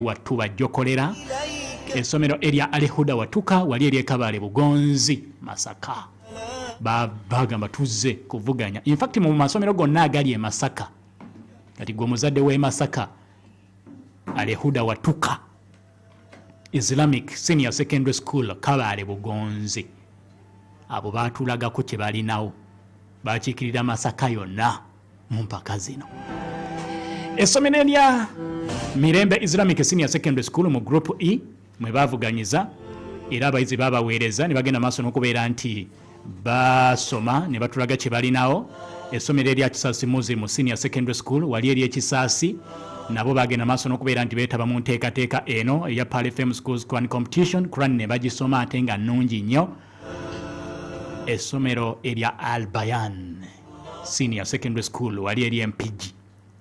Watuba Jokolera essomero erya Alihuda Watuka wali eri Kabale Bugonzi Masaka bagamba tuzze kuvuganya. In fact mu masomero gonna agali e Masaka kati gwe muzadde we Masaka Alihuda Watuka Islamic Senior Secondary School Kabale Bugonzi abo batulagako kye balinawo bakiikirira Masaka yonna mu mpaka zino. Essomero erya Mirembe Islamic Senior Secondary School mu Group E mwe bavuganyiza era abayizi babaweereza ne bagenda maaso n'okubeera nti basoma ne batulaga kye balinawo. Essomero erya Kisaasi mu Senior Secondary School wali eri Kisaasi nabo bagenda maaso n'okubeera nti beetaba mu nteekateeka eno eya Pal FM Schools Quran Competition Quran ne bagisoma ate nga nnungi nnyo. Essomero erya Al Bayan Senior Secondary School wali eri Mpigi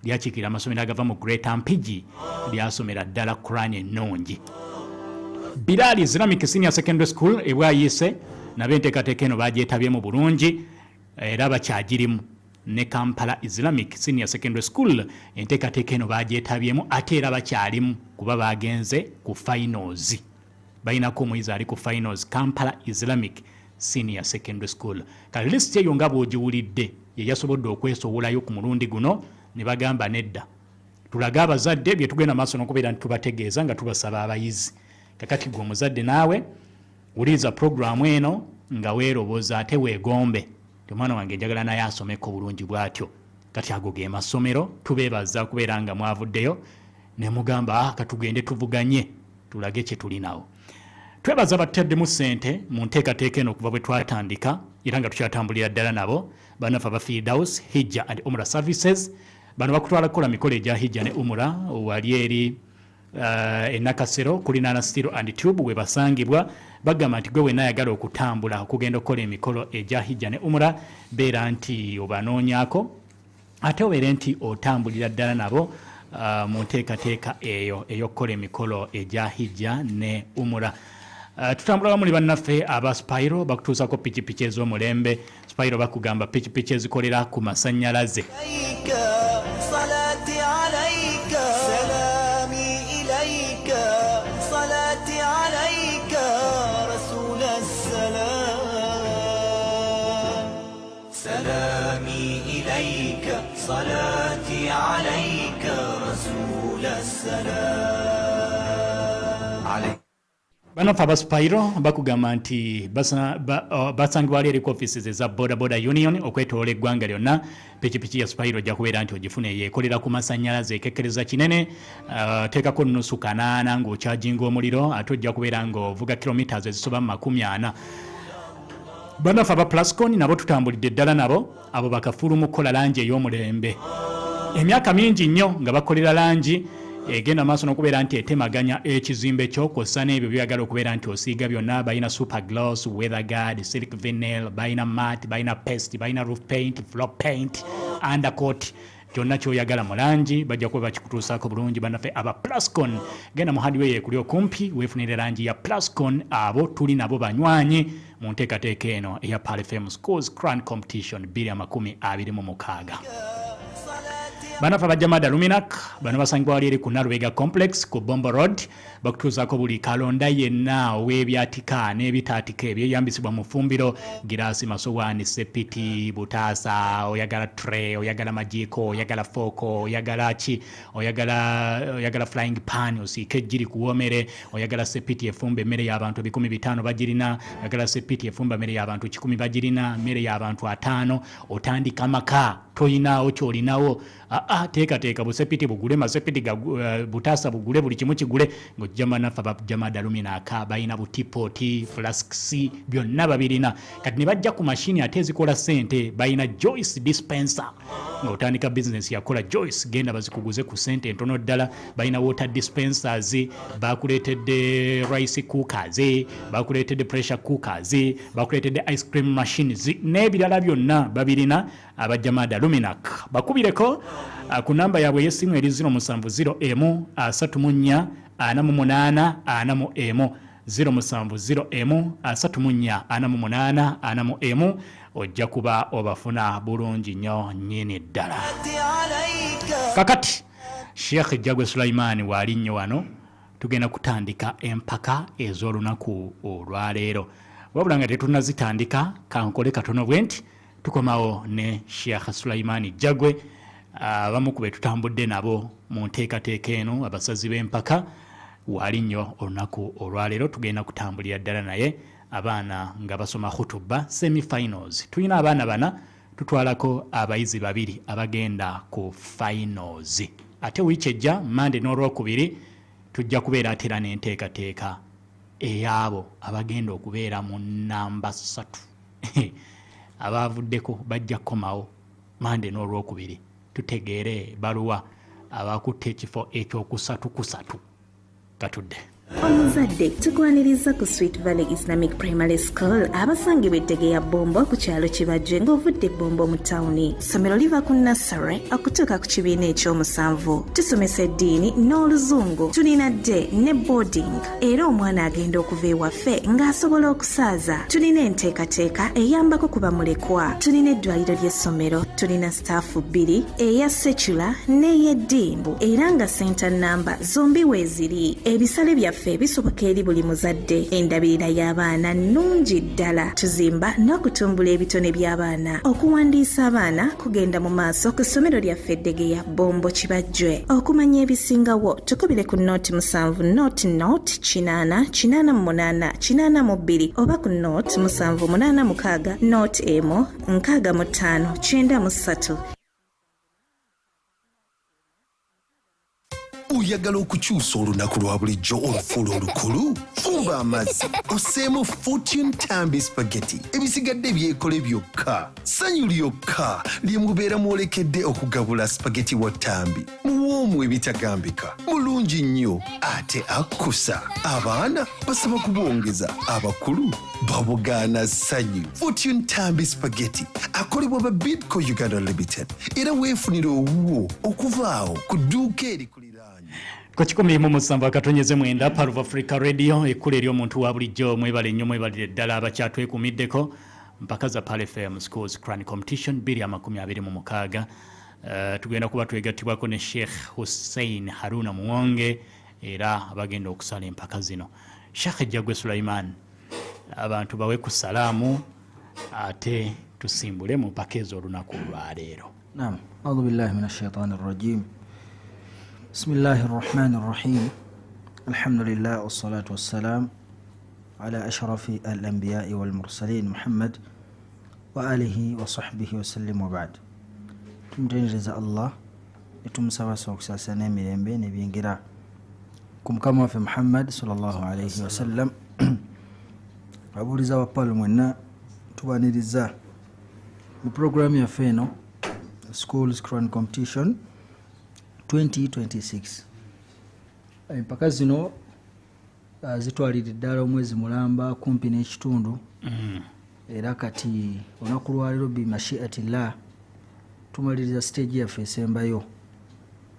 lyakikira amasomero agava mu Greater Mpigi lyasomera ddala Quran ennungi. Bilal Islamic Senior Secondary School ebwayise nabenteekateeka eno bagyetabye bulungi era bakyagirimu ne Kampala Islamic Senior Secondary School enteekateeka eno bagyetabyemu ate era bakyalimu kuba bagenze ku finals. Balinako omuyizi ali ku finals Kampala Islamic Senior Secondary School. Kale list eyo nga bw'ogiwulidde ye yasobodde okwesowolayo ku mulundi guno ne bagamba nedda tulaga abazadde bye tugenda maaso n'okubeera nti tubategeeza nga tubasaba abayizi. Kakati gwe omuzadde naawe wuliza programu eno nga weeroboza ate weegombe ti omwana wange njagala naye asomeko bulungi bw'atyo. Kati ago ge masomero tubeebaza kubeera nga mwavuddeyo ne mugamba katugende tuvuganye tulage kye tulinawo. Twebaza bateddemu ssente mu nteekateeka eno okuva bwe twatandika era nga tukyatambulira ddala nabo banafa ba Firdaus Hijja and Umrah Services. Bano bakutwala kukola mikolo egya Hijja ne Umrah wali eri Nakasero kulinana Steel and Tube we basangibwa bagamba nti gwe wena ayagala okutambula okugenda okukola emikolo egya Hijja ne Umrah beera nti obanoonyako ate obeere nti otambulira ddala nabo mu nteekateeka eyo ey'okukola emikolo egya Hijja ne Umrah. Tutambula muli bannaffe aba Spiro bakutuusako pikipiki ez'omulembe. Spiro bakugamba pikipiki ezikolera ku masannyalaze. صلاتي عليك رسول السلام عليك. Banafa ba Spiro bakugamba nti basangibwa eri ku offices eza Boda Union okwetoola eggwanga lyonna. Pikipiki ya Spiro ojja kubeera nti ogifune yeekolera ku masannyalaze ekekkereza kinene teekako nnusu kanaana ng'okyajinga omuliro ate ojja kubeera ng'ovuga kilometers ezisoba mu 40. Banafa ba Plascon nabo tutambulidde ddala nabo abo bakafulu mu kukola langi ey'omulembe. Emyaka mingi nnyo nga bakolera langi egenda maaso n'okubeera nti etemaganya ekizimbe kyo kw'ossa n'ebyo byagala okubeera nti osiiga byonna. Balina super gloss, weather guard, silk vinyl, balina matte, balina paste, balina roof paint, floor paint, undercoat. Kyonna kyoyagala mu langi bajja kuba bakikutuusaako bulungi. Bannaffe aba Plascon genda mu hardware ekuli okumpi weefunire langi ya Plascon. Abo tuli nabo banywanyi mu nteekateeka eno eya Pal FM Schools Quran Competition 2026. Banafa bajamada Luminac bano basangibwa wali eri ku Narubega Complex ku Bombo Road bakutuusaako buli kalonda yenna ow'ebyatika n'ebitaatika ebyeyambisibwa mu ffumbiro girasi, masowaani, sepiti, butaasa, oyagala tray, oyagala majiiko, oyagala fooko, oyagala ki, oyagala flying pan osiike ejjiri kuwomere, oyagala sepiti efumba emmere y'abantu 500 bagirina, oyagala sepiti efumba emmere y'abantu 10 bagirina, mmere y'abantu 5 otandika maka toyinaawo kyolinawo. Teekateeka busepiti bugule masepiti butaasa bugule buli kimu kigule ng'ojjama nafa bajamada Luminac balina butipoti flasks byonna babirina. Kati ne bajja ku mashini ate ezikola ssente balina Joyce dispenser ng'otandika business yakola Joyce genda bazikuguze ku ssente entono ddala. Balina water dispensers, bakuleetedde rice cookers, bakuleetedde pressure cookers, bakuleetedde ice cream machines n'ebirala byonna babirina abajamada Luminac. Bakubireko ku namba yaabwe y'essimu eri 070M3448 070M3448 ojja kuba obafuna bulungi nnyo nnyini ddala. Kakati Sheikh Jagwe Sulaiman wali nnyo wano tugenda kutandika empaka ez'olunaku olwaleero wabula nga tetunazitandika kankole katono bwe nti tukomawo ne Sheikh Sulaiman Jagwe abamu ku be tutambudde nabo mu nteekateeka eno abasazi b'empaka wali nnyo olunaku olwaleero tugenda kutambulira ddala naye abaana nga basoma khutuba semi-finals tulina abaana bana tutwalako abayizi babiri abagenda ku finals ate wiiki ejja Monday n'olwokubiri tujja kubeera atera n'enteekateeka eyabo abagenda okubeera mu namba 3 abaavuddeko bajja kukomawo Monday n'olwokubiri tutegeere baluwa abakutte ekifo ekyokusatu katudde Omuzadde tukwaniriza ku Sweet Valley Islamic Primary School abasangibwa Eddegeya Bombo ku kyalo Kibajje ng'ovudde Bombo mu tawuni. Ssomero liva ku nursery okutuuka ku kibiina ekyomusanvu. Tusomesa eddiini n'oluzungu. Tulina day ne boarding era omwana agenda okuva ewaffe ng'asobola okusaaza. Tulina enteekateeka eyambako ku bamulekwa. Tulina eddwaliro ly'essomero. Tulina staafu 2 eya secular n'ey'eddimbu era nga center number zombi weeziri. Ebisale byaffe bisoboka eri buli muzadde. Endabirira y'abaana nnungi ddala. Tuzimba n'okutumbula ebitone by'abaana. Okuwandiisa abaana kugenda mu maaso ku ssomero lyaffe Eddegeya Bombo Kibajje. Okumanya ebisingawo tukubire ku note 7 note 888 oba ku note 786 note emo 6593. Oyagala okukyusa olunaku lwa bulijjo olufuula olukulu? Fumba amazzi oseemu Fortune Tambi Spaghetti ebisigadde byekole byokka. Ssanyu lyokka lye mubeera mwolekedde okugabula spaghetti wa Tambi. Muwoomu ebitagambika, mulungi nnyo ate akkusa. Abaana basaba kubwongeza, abakulu babugaana ssanyu. Fortune Tambi Spaghetti akolebwa ba Bidco Uganda Limited era weefunira owuwo okuvaawo ku dduuka erikulira ku 17 Part of Africa Radio ekkulu ery'omuntu wa bulijjo mwebale nnyo mwebalire ddala abakyatwekumiddeko mpaka za Pal FM Schools Crown Competition 2026 tugenda kuba twegattibwako ne Sheikh Hussein Haruna Muwonge era abagenda okusala empaka zino. Sheikh Jagwe Sulaiman abantu bawe ku salaamu ate tusimbule mu mpaka ez'olunaku lwaleero. Naam, a'udhu billahi minash shaitanir rajim. بسم الله الرحمن الرحيم الحمد لله والصلاة والسلام على أشرف الأنبياء والمرسلين محمد وآله وصحبه وسلم وبعد تمتنجز الله لتمسوا سوكسا نميرين بين بينجرا كم كما في محمد صلى الله عليه وسلم أبو رزا وقال منا تواني رزا البروغرام يفينو Schools Crown Competition 2026 empaka zino zitwalira ddala omwezi mulamba kumpi n'ekitundu era kati olunaku lwaleero bimashiatillah tumaliriza stage yaffe esembayo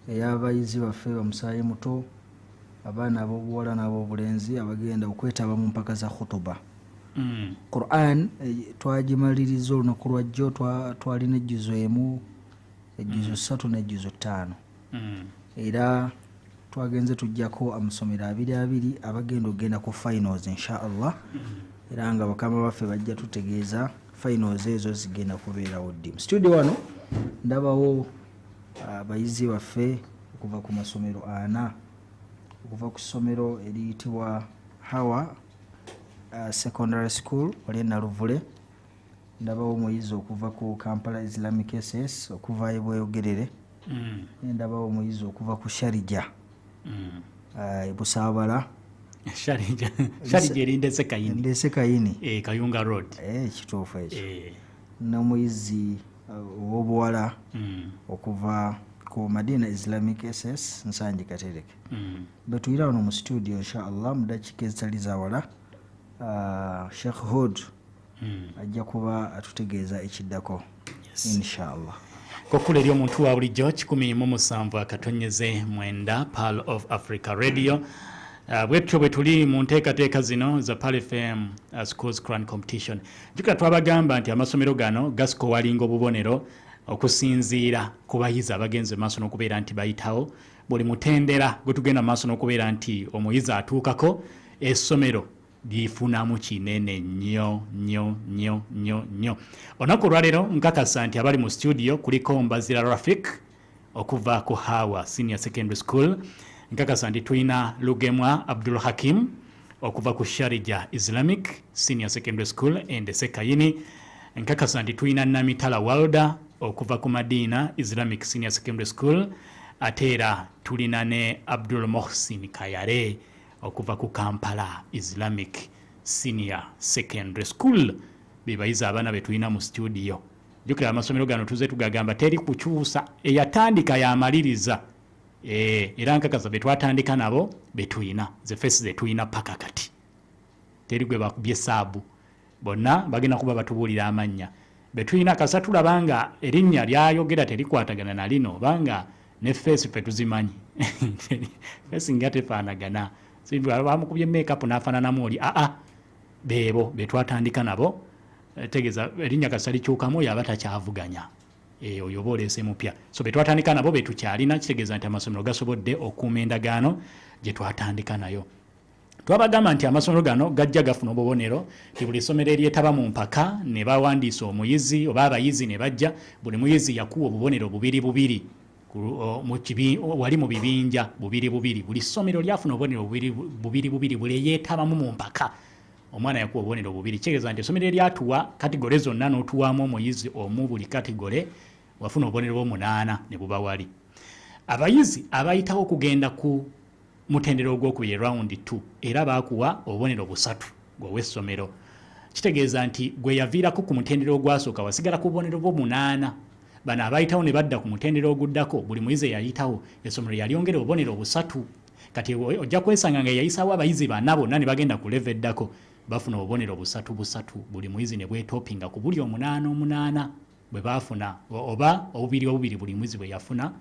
ey'abayizi baffe bamusaayi muto abaana ab'obuwala n'ab'obulenzi abagenda okwetaba mu mpaka za khutuba. Quran twagimaliriza olunaku lwajjo twalina ejjuzo emu ejjuzo 3 n'ejjuzo 5 era twagenze tujjako amasomero 2 abagenda ogenda ku finals insha Allah era nga bakama baffe bajja tutegeeza finals ezo zigenda kubeerawo ddi. Mu studio wano ndabawo abayizi baffe okuva ku masomero 4 okuva ku ssomero eriyitibwa Hawa Secondary School wali Naluvule. Ndabawo omuyizi okuva ku Kampala Islamic SS okuva ebweyogerere. Ndabawo omuyizi okuva ku Sharija Busaabala. Sharija erindese Kayini. Ndese Kayini. Kayunga Road. Kituufu ekyo. N'omuyizi ow'obuwala okuva ku Madina Islamic SS Nsanji Katereke. Betuyira wano mu studio inshallah mu dakiika ezitali zawala Sheikh Hood ajja kuba atutegeeza ekiddako inshallah. Kokula eri omuntu wa bulijjo 17 akatonyeze 9 Pearl of Africa Radio. Bwetyo bwe tuli mu nteekateeka zino za Pal FM Schools Crown Competition. Jukira twabagamba nti amasomero gano gasiko walinga obubonero okusinziira ku bayizi abagenze maaso n'okubeera nti bayitawo buli mutendera gwe tugenda maaso n'okubeera nti omuyizi atuukako essomero lifunamu kinene nnyo nnyo nnyo nnyo nnyo. Olunaku olwaleero nkakasa nti abali mu studio kuliko Mbazira Rafik okuva ku Hawa Senior Secondary School, nkakasa nti tulina Lugemwa Abdul Hakim okuva ku Sharija Islamic Senior Secondary School and Sekayini, nkakasa nti tulina Namitala Walda okuva ku Madina Islamic Senior Secondary School, ate era tulina ne Abdul Mohsin Kayare okuva ku Kampala Islamic Senior Secondary School. Bebayizi abaana be tulina mu studio. Jukira amasomero gano tuze tugagamba teri kukyusa, eyatandika yamaliriza. Era nkakasa be twatandika nabo be tulina ze face ze tulina paka kati teri gwe bakubye saabu, bonna bagenda kuba batubuulira amannya be tulina. Kasa tulabanga erinnya lyayogera terikwatagana na lino banga ne face fe tuzimanyi face nga tefaanagana, sindu abamukubye makeup n'afaananamu oli beebo be twatandika nabo. Tegeza erinnya kasa likyukamu oyo aba takyavuganya oyo oba oleese mupya. So be twatandika nabo be tukyalina, kitegeeza nti amasomero gasobodde okuuma endagaano gye twatandika nayo. Twabagamba nti amasomero gano gajja gafuna obubonero ti buli ssomero eryetaba mu mpaka ne bawandiisa omuyizi oba abayizi ne bajja, buli muyizi yakuwa obubonero bubiri bubiri wali mu bibinja bubiri bubiri. Buli ssomero lyafuna obubonero bubiri bubiri buli eyeetabamu mu mpaka omwana yakuwa obubonero bubiri. Kitegeeza nti essomero eryatuwa kategore zonna n'otuwaamu omuyizi omu buli kategore wafuna obubonero 8 ne buba wali. Abayizi abayitawo okugenda ku mutendero ogwokubiri round 2 era baakuwa obubonero 3 gw'owessomero. Kitegeeza nti gwe yaviirako ku mutendero ogwasooka wasigala ku bubonero 8. Bano abayitawo ne badda ku mutendero oguddako, buli muyizi eyayitawo essomero yalyongera obubonero 3. Kati ojja kwesanga nga yayisaawo abayizi 4 bonna ne bagenda ku level eddako bafuna obubonero 3 buli muyizi ne bwetopinga ku buli 8 bwe baafuna, oba obubiri buli muyizi bwe yafuna,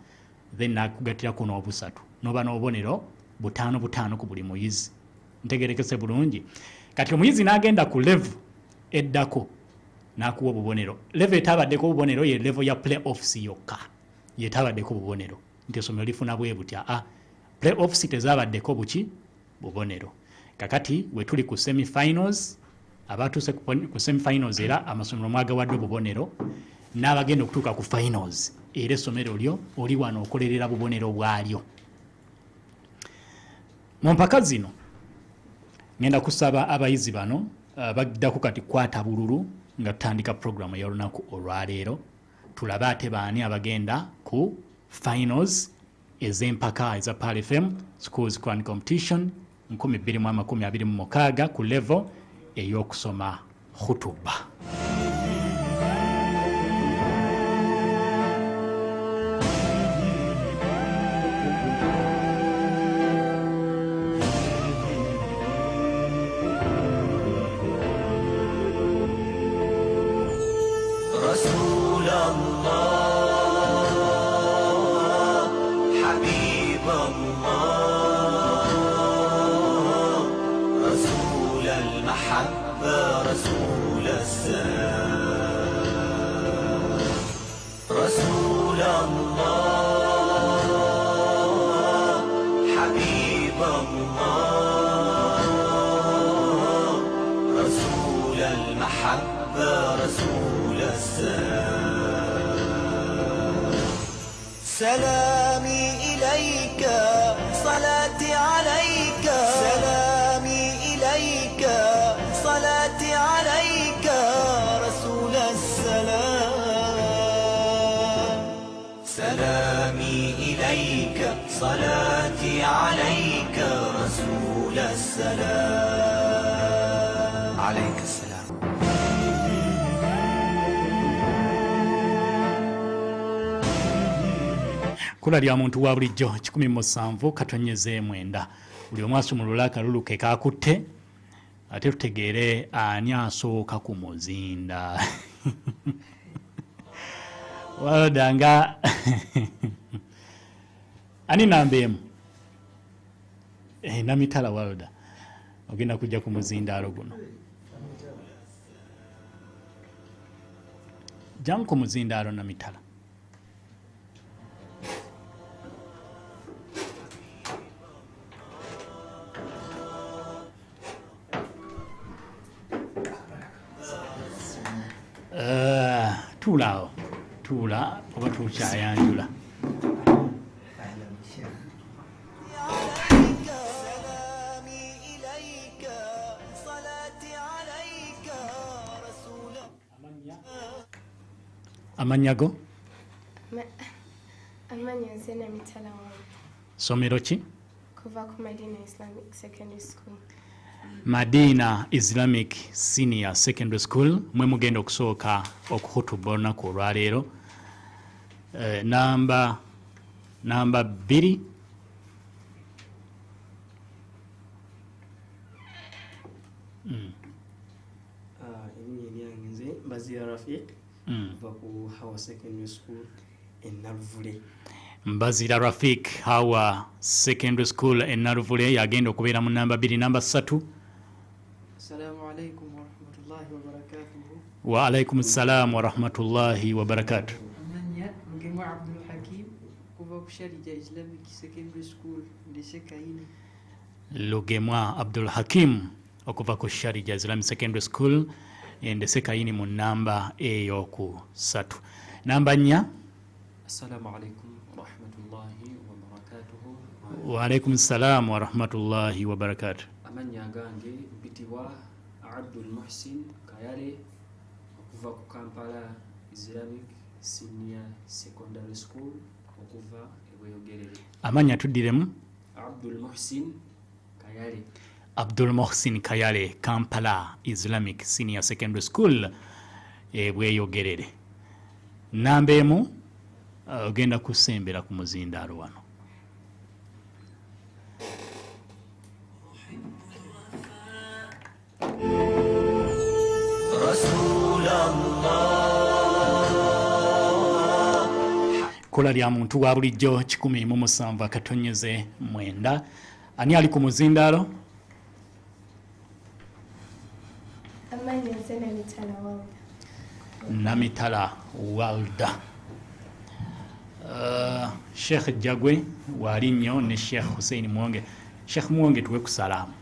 then nakugatirako n'obu3 noba n'obubonero 5 ku buli muyizi. Ntegerekese bulungi. Kati omuyizi n'agenda ku level eddako n'akuwa obubonero. Level etabaddeko obubonero ye level ya play-offs yokka yetabaddeko obubonero, nti essomero lifuna bwe butya. Play-offs tezabaddeko bubonero. Kakati we tuli ku semi-finals, abatuuse ku semi-finals era amasomero mwagawadde obubonero, n'abagenda okutuuka ku finals era essomero lyo oli wano okolerera bubonero bwalyo. Mu mpaka zino ngenda kusaba abayizi bano baddako kati kwata bululu nga tutandika programu y'olunaku olwaleero, tulabe ate baani abagenda ku finals ez'empaka eza Pal FM Schools Crown Competition 2026 ku level ey'okusoma khutuba. سلامي إليك صلاتي عليك سلامي إليك صلاتي عليك رسول السلام سلامي إليك صلاتي عليك رسول السلام عليك السلام. Kula lya muntu wa bulijjo 107 katonyeze 9 buli omwasumulula akalulu ke kakutte ate tutegeere ani asooka ku muzinda. Wadanga ani nambemu Namitala Walda ogenda kujja ku muzindaalo guno. Jangu ku muzindaalo Namitala. tuulaawo tuula oba tukyayanjula سلامي إليك صلاتي عليك رسول amannya go Amanya Zena Mitala somero ki kuva ku Medina Islamic Secondary School. Madina Islamic Senior Secondary School mwe mugenda okusooka okuhutuba olunaku olwaleero namba 2 erinnya lyange nze Mbazira Rafiq kuva ku Hawa Secondary School Naluvule. Mbazira Rafiq Hawa Secondary School Naluvule yagenda okubeera mu namba 2 namba 3 Assalamu alaikum wa rahmatullahi wa barakatuhu. wa alaikum assalam wa rahmatullahi wa barakatuh. Amanya Lugemwa Abdul Hakim kuva ku Sharija Islamic Secondary School ndise Kaini. Lugemwa Abdul Hakim okuva ku Sharija Islamic Secondary School endese Kaini mu namba eyoku 3 namba 4 Assalamu alaikum wa rahmatullahi wa barakatuhu. wa alaikum assalam wa rahmatullahi wa barakatuh. Amanya gange bitibwa Abdul Muhsin Kayale okuva ku Kampala Islamic Senior Secondary School okuva eBweyogerere. Amanya tuddiremu Abdul Muhsin Kayale. Abdul Muhsin Kayale Kampala Islamic Senior Secondary School eBweyogerere. Namba emu ogenda kusembera ku muzindaalo wano. Kola lya muntu wa bulijjo 107 ani ali ku muzindaalo? Amanya Zena Mitala Walda. Namitala Walda. Sheikh Jagwe wali nnyo ne Sheikh Hussein Mwonge. Sheikh Mwonge tuwe kusalamu.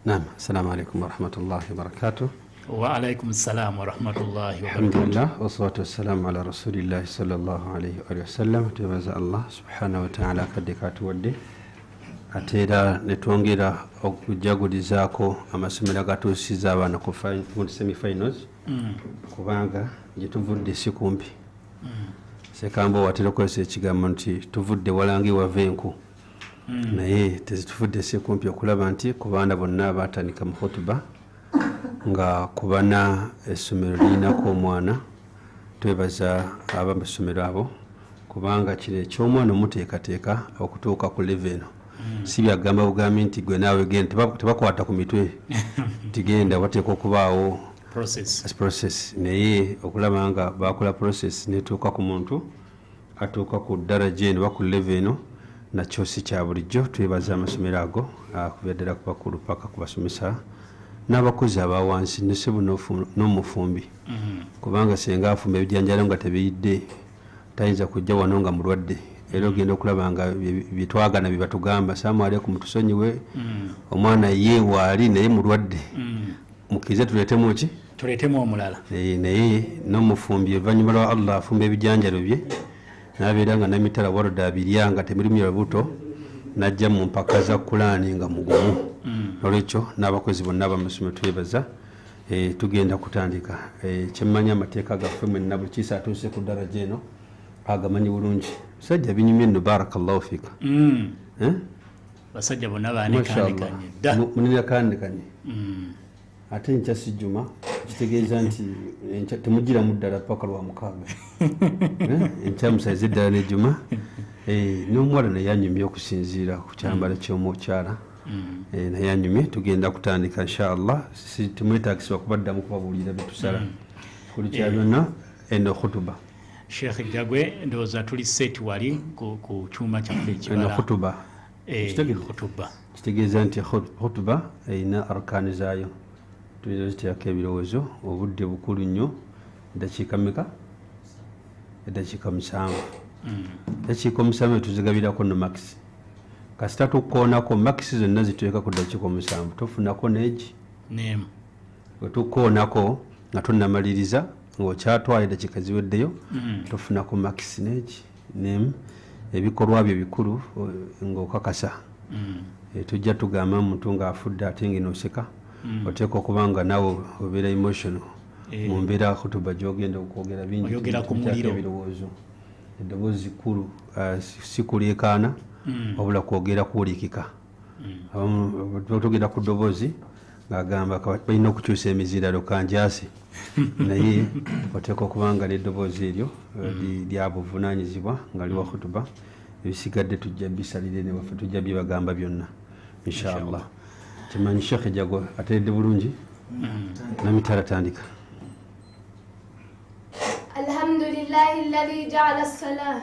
Naam, assalamu alaikum wa rahmatullahi wa barakatuh. Wa alaikum assalam wa rahmatullahi wa barakatuh. Alhamdulillah, wassalatu wassalamu ala rasulillahi sallallahu alaihi wa sallam. Tubaza Allah subhanahu wa ta'ala kadekatu wadde. Atera netwongera okujagulizaako amasomero agatuusiza abaana ku semi-finals kubanga gye tuvudde si kumpi. Sekambo watera okukozesa ekigambo nti tuvudde walangi wava enku naye tezituvudde si kumpi okulaba nti ku baana bonna abatandika mu khutuba nga kubana essomero lirinako omwana twebaza abamasomero abo kubanga kino ekyomwana omuteekateeka okutuuka ku level eno si byagamba bugambi nti gwe naawe genda tebakwata ku mitwe tigenda wateeka okubaawo process naye okulaba nga bakola process netuuka ku muntu atuuka ku ddaraja eno baku level eno nakyo si kya bulijjo twebaza amasomero ago kubeddera ku bakulu paka kubasomesa n'abakozi abawansi nesebu n'omufumbi kubanga senga afumba ebijanjalo nga tebiyidde tayinza kujja wano nga mulwadde era ogenda okulaba nga byetwagana byebatugamba salamu alaikum mutusonyiwe omwana ye waali naye mulwadde mukize tuleetemu ki tuleetemu omulala naye n'omufumbi oluvannyuma lwa Allah afumba ebijanjalo bye n'abeera nga namitala waroda abirya nga temirimu buto najja mu mpaka za kulaani nga mugumu olwekyo n'abakozi bonna abamasomero twebaza tugenda kutandika kyemmanya amateeka gaffe mwenna buli kiisa atuuse ku ddaraja eno agamanyi bulungi musajja binyumye nno barakallahu fika basajja bonna banikandikanye dda muninakandikanye ate nkya sijjuma kitegeeza nti temugiramu ddala paka lwa mukaaga enkya musaize eddala nejjuma n'omuwala naye anyumye okusinziira ku kyambalo ky'omukyala naye anyumye tugenda kutandika inshallah temwetagisibwa kubaddamu kubabuulira byetusala kuli kya byonna eno khutuba Sheikh Jagwe ndowooza tuli seti wali ku kyuma kyaffe ekibala khutuba khutuba kitegeeza nti khutuba erina arkaani zaayo tulina ziteekako ebirowoozo obudde bukulu nnyo eddakiika meka eddakiika 7 eddakiika 7 tuzigabirako no max kasita tukkoonako max zonna ziteeka ku ddakiika 7 tofunako neegi nemu bwe tukkoonako nga tonnamaliriza ng'okyatwala eddakiika ziweddeyo tofuna ku makisinage name ebikolwa byo bikulu ng'okakasa tujja tugamba muntu ng'afudde ate ng'inooseka oteeka okuba nga nawe obeera emotional mu mbeera kutuba gy'ogenda okwogera bingi ebirowoozo eddoboozi kkulu si kuleekaana wabula kwogera kuwulikika tugenda ku ddoboozi ng'agamba balina okukyusa emiziralo kanjaasi naye oteeka okuba nga n'eddoboozi eryo lya buvunaanyizibwa nga liwa kutuba ebisigadde tujja bisalire newaffe tujja byebagamba byonna inshallah kimanyi shekhe jago ateredde bulungi namitala tandika alhamdulillahi alladhi ja'ala as-salah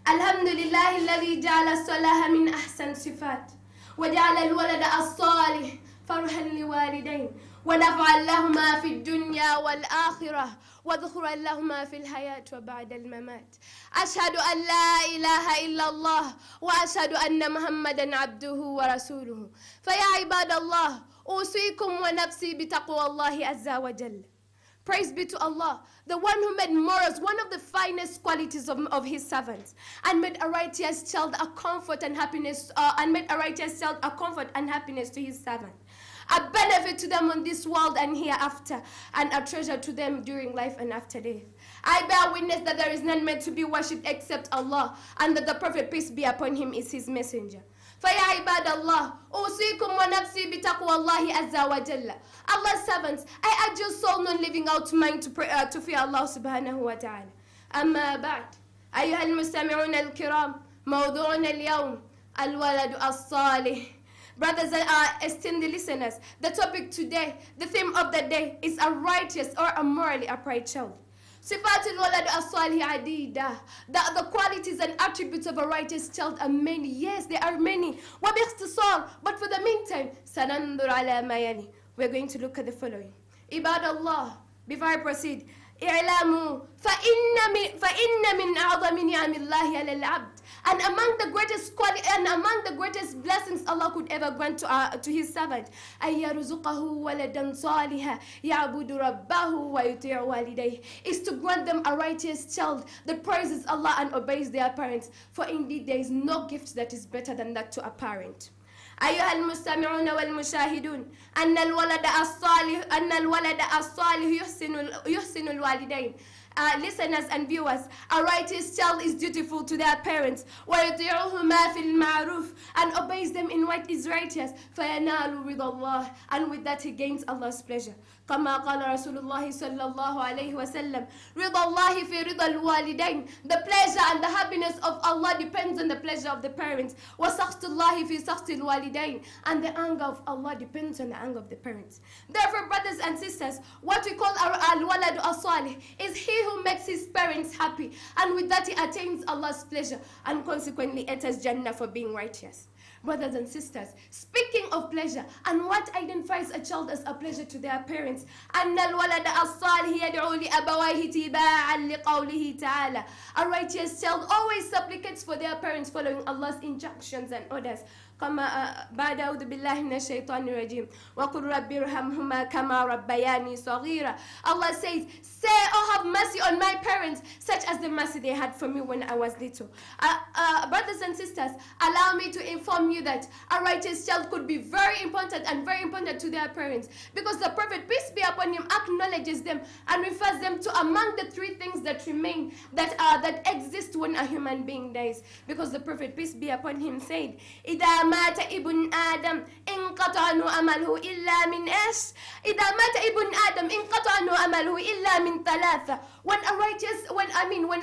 alhamdulillahi alladhi ja'ala as-salaha min ahsan sifat wa ja'ala al-walada as-salih farhan liwalidayn ونفعا لهما في الدنيا والآخرة وذخرا لهما في الحياة وبعد الممات أشهد أن لا إله إلا الله وأشهد أن محمدا عبده ورسوله فيا عباد الله أوصيكم ونفسي بتقوى الله عز وجل. Praise be to Allah, the one who made morals one of the finest qualities of his servants, and made a righteous child a comfort and happiness, to his servant, a benefit to them on this world and hereafter, and a treasure to them during life and after death. I bear witness that there is none meant to be worshipped except Allah, and that the Prophet, peace be upon him, is his messenger. فَيَا عِبَادَ اللَّهِ أُوصِيكُمْ وَنَفْسِي بِتَقْوَى اللَّهِ عَزَّ وَجَلَّ. Allah's servants, I urge your soul non-living out mind to fear Allah subhanahu wa ta'ala. أما بعد أيها المستمعون الكرام موضوعنا اليوم الولد الصالح. Brothers and esteemed listeners, the topic today, the theme of the day is a righteous or a morally upright child. Sifatul walad as-salih adida. The qualities and attributes of a righteous child are many. Yes, there are many. وباختصار, but for the meantime, سننظر على ما يلي. We're going to look at the following. Ibad Allah, before I proceed, اعلموا فإن من أعظم نعم الله على العبد. And among the greatest blessings Allah could ever grant to his servant, أن يرزقه ولدا صالحا يعبد ربه ويطيع والديه, is to grant them a righteous child that praises Allah and obeys their parents. For indeed there is no gift that is better than that to a parent. أيها المستمعون والمشاهدون أن الولد الصالح يحسن الوالدين. Listeners and viewers, a righteous child is dutiful to their parents, وَيُطِيعُهُمَا فِي الْمَعْرُوفِ, and obeys them in what is righteous, فَيَنَالُ رِضَى اللَّهِ, and with that he gains Allah's pleasure. كما قال رسول الله صلى الله عليه وسلم رضا الله في رضا الوالدين. The pleasure and the happiness of Allah depends on the pleasure of the parents. وسخط الله في سخط الوالدين, and the anger of Allah depends on the anger of the parents. Therefore, brothers and sisters, what we call al-walad as-salih is he who makes his parents happy, and with that he attains Allah's pleasure and consequently enters Jannah for being righteous. Brothers and sisters, speaking of pleasure and what identifies a child as a pleasure to their parents, أن الولد الصالح يدعو لأبويه تباعا لقوله تعالى. A righteous child always supplicates for their parents following Allah's injunctions and orders. بعد أعوذ بالله من الشيطان الرجيم وقل رب ارحمهما كما ربياني صغيرا. Allah says, say, oh, have mercy on my parents, such as the mercy they had for me when I was little. Brothers and sisters, allow me to inform you that a righteous child could be very important to their parents, because the Prophet, peace be upon him, acknowledges them and refers them to among the three things that remain, that exist when a human being dies. Because the Prophet, peace be upon him, said, إذا مات ابن آدم انقطع عنه عمله إلا من إيش؟ إذا مات ابن آدم انقطع عنه عمله إلا من ثلاثة. When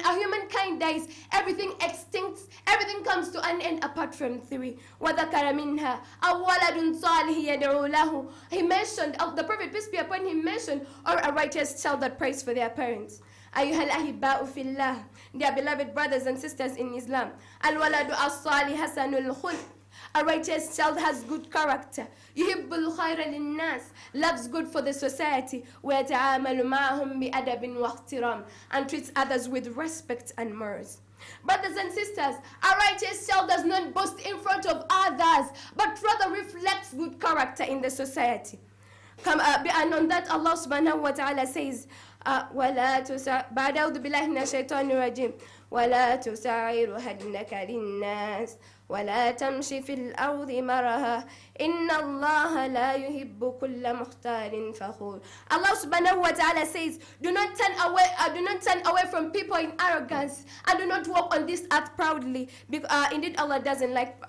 a humankind dies, everything extincts, everything comes to an end apart from three. وذكر منها أولد صالح يدعو له. He mentioned, the Prophet, peace be upon him, mentioned, or a righteous child that prays for their parents. أيها الأحباء في الله, dear beloved brothers and sisters in Islam, الولد الصالح حسن الخلق. A righteous child has good character. يحب الخير للناس, loves good for the society. ويتعامل معهم بأدب واحترام, and treats others with respect and morals. Brothers and sisters, a righteous child does not boast in front of others, but rather reflects good character in the society. And on that Allah subhanahu wa ta'ala says, بعد أعوذ بالله من الشيطان الرجيم ولا تسعر خدك للناس ولا تمشي في الأرض مرها إن الله لا يحب كل مختال فخور. Allah subhanahu wa ta'ala says, do not turn away from people in arrogance, and do not walk on this earth proudly. Indeed Allah doesn't like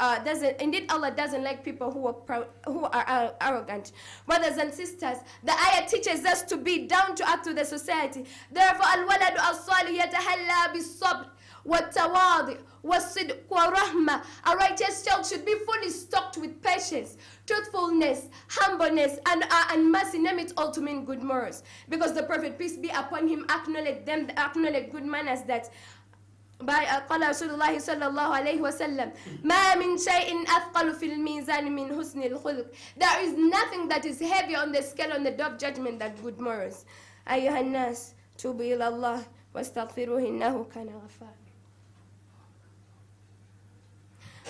people who are proud, who are arrogant. Brothers and sisters, the ayah teaches us to be down to earth to the society. Therefore, al-waladu as-salih yatahalla bis-sabr والتواضع والصدق والرحمة. A righteous child should be fully stocked with patience, truthfulness, humbleness, and mercy. Name it all to mean good morals. Because the Prophet, peace be upon him, acknowledge good manners that قال رسول الله صلى الله عليه وسلم ما من شيء أثقل في الميزان من حسن الخلق. There is nothing that is heavier on the scale on the day of judgment than good morals. أيها الناس توبوا إلى الله واستغفروه إنه كان غفارا.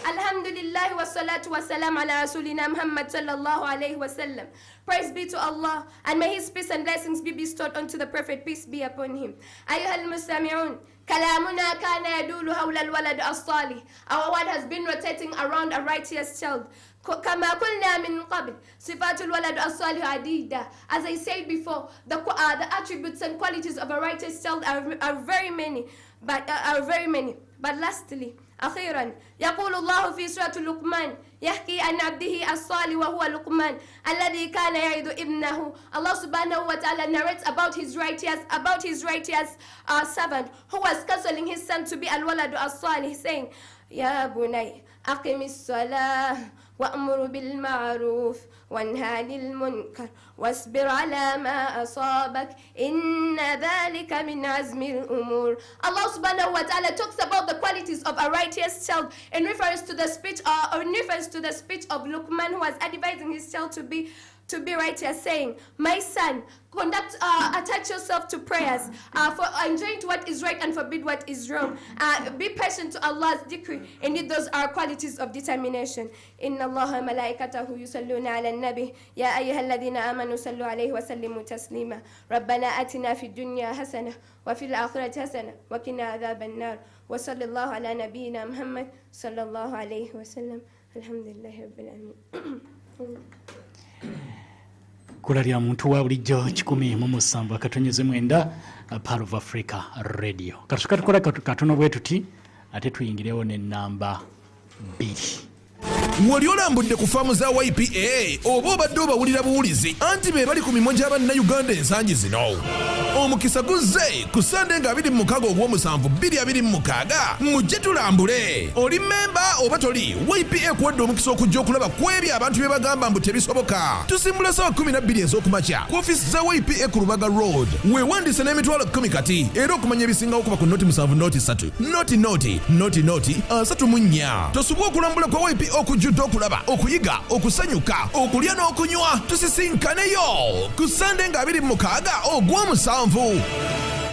Alhamdulillah wa salatu wa salam ala rasulina Muhammad sallallahu alayhi wa sallam. Praise be to Allah, and may his peace and blessings be bestowed unto the Prophet, peace be upon him. Ayyuhal mustami'un, kalamuna kana yadulu hawla al-walad as-salih. Our word has been rotating around a righteous child. كما قلنا من قبل صفات الولد الصالح عديدة. As I said before, the attributes and qualities of a righteous child are very many. But lastly, أخيرا يقول الله في سورة لقمان يحكي عن عبده الصالح وهو لقمان الذي كان يعظ ابنه. Allah subhanahu wa ta'ala narrates about his righteous servant who was counseling his son to be al-walad as-salih, saying, يا بني أقم الصلاة وأمر بالمعروف وانهى عن المنكر واصبر على ما أصابك إن ذلك من عزم الأمور. Allah subhanahu wa ta'ala talks about the qualities of a righteous child in reference to the speech of Luqman, who was advising his child to be righteous, saying, my son, attach yourself to prayers, for enjoin to what is right and forbid what is wrong. Be patient to Allah's decree. Indeed, those are qualities of determination. Inna Allaha malaikatahu yusalluna ala nabi ya ayyuhalladhina amanu sallu alayhi wa sallimu taslima. Rabbana atina fid dunya hasana wa fil akhirati hasana wa qina adhaban nar. Wa sallallahu ala nabiyyina Muhammad sallallahu alayhi wa sallam. Alhamdulillahi rabbil alamin. Kulalya muntu wa bulijjo 107 akatonyeze mwenda Part of Africa Radio. Katukola katono bwe tuti ate tuyingirewo ne namba 2. Wali olambudde ku faamu za YPA oba obadde obawulira buwulizi anti be bali ku mimwa gy'Abannayuganda ensangi zino. Omukisa guzze ku Sande nga 26 Ogw'omusanvu 2026 mujje tulambule. Oli memba oba toli, YPA kuwadde omukisa okujja okulaba ku ebyo abantu bye bagamba mbu tebisoboka. Tusimbula ssaawa 12 ez'okumakya ku ofiisi za YPA ku Lubaga Road. Weewandise n'emitwalo 10 kati era okumanya ebisingawo kuba ku noti 7 noti 3 noti 34. Tosubwa okulambula kwa YPA okujjudde okulaba, okuyiga, okusanyuka, okulya n'okunywa. Tusisinkaneyo ku Sande nga 26 Ogw'omusanvu.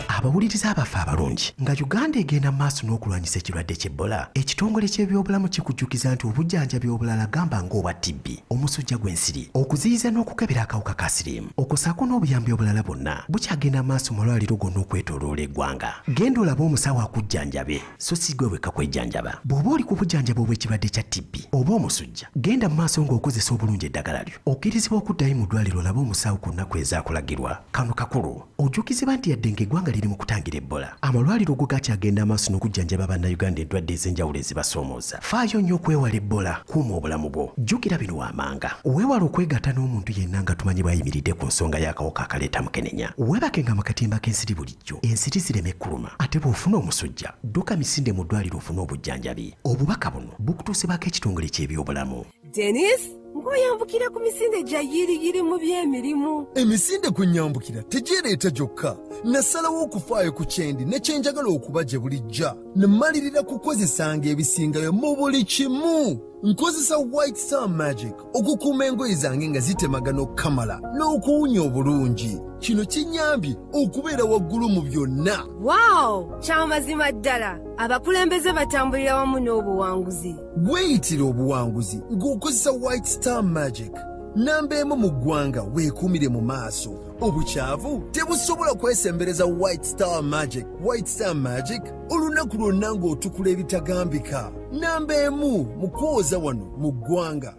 Abawuliriza abafe abalungi nga Uganda egenda maaso n'okulwanyisa ekirwadde ky'Ebola, ekitongole ky'ebyobulamu kikujjukiza nti obujjanjabi obulala gamba ng'obwa TB, omusujja gw'ensiri, okuziyiza n'okukebera akawuka ka siriimu, okusaako n'obuyambi obulala bwonna bukyagenda maaso mu malwaliro gonna okwetooloola eggwanga. Genda olabe omusawo akujjanjabe so si gwe wekka kwejjanjaba. Bw'oba oli ku bujjanjabi obw'ekirwadde kya TB oba omusujja, genda mu maaso ng'okozesa obulungi eddagala lyo. Okkirizibwa okuddayo mu ddwaliro olabe omusawo ku nnaku ezaakulagirwa. Kano kakulu ojjukizibwa nti yadde ng'eggwanga liri mu kutangira Ebola, amalwaliro go gakyagenda amaaso n'okujjanjaba Bannayuganda endwadde ez'enjawulo ezibasoomooza. Faayo nnyo okwewala Ebola, kuuma obulamu bwo. Jjukira bino waamanga. Weewala okwegatta n'omuntu yenna nga tumanyi bw'ayimiridde ku nsonga y'akawuka akaleeta mukenenya. Weebakenga mu katimba k'ensiri bulijjo, ensiri zireme kuluma. Ate bw'ofuna omusujja, dduka misinde mu ddwaliro ofune obujjanjabi. Obubaka buno bukutuusibwako ekitongole ky'ebyobulamu. Dennis, ngoyambukira ku misinde gya yiriyiri mu by'emirimu. Emisinde kwe nyambukira tegyereeta gyokka. Nasalawo okufaayo ku kyendi ne kyenjagala okuba gye bulijja. Ne mmalirira kukozesanga ebisingayo mu buli kimu. Nkozesa White Star Magic okukuuma engoye zange nga zitemagana okukamala n'okuwunya obulungi. Kino kinyambye okubeera waggulu mu byonna. Wow! Kyamazima ddala. Abakulembeze batambulira wamu n'obuwanguzi. Weeyitira obuwanguzi ng'okozesa White Star Magic. namba emu mu ggwanga weekuumire mu maaso obukyavu tebusobola kwesembereza white star magic. White star magic olunaku lwonna ng'otukula ebitagambika. namba emu mu kwoza wano mu ggwanga.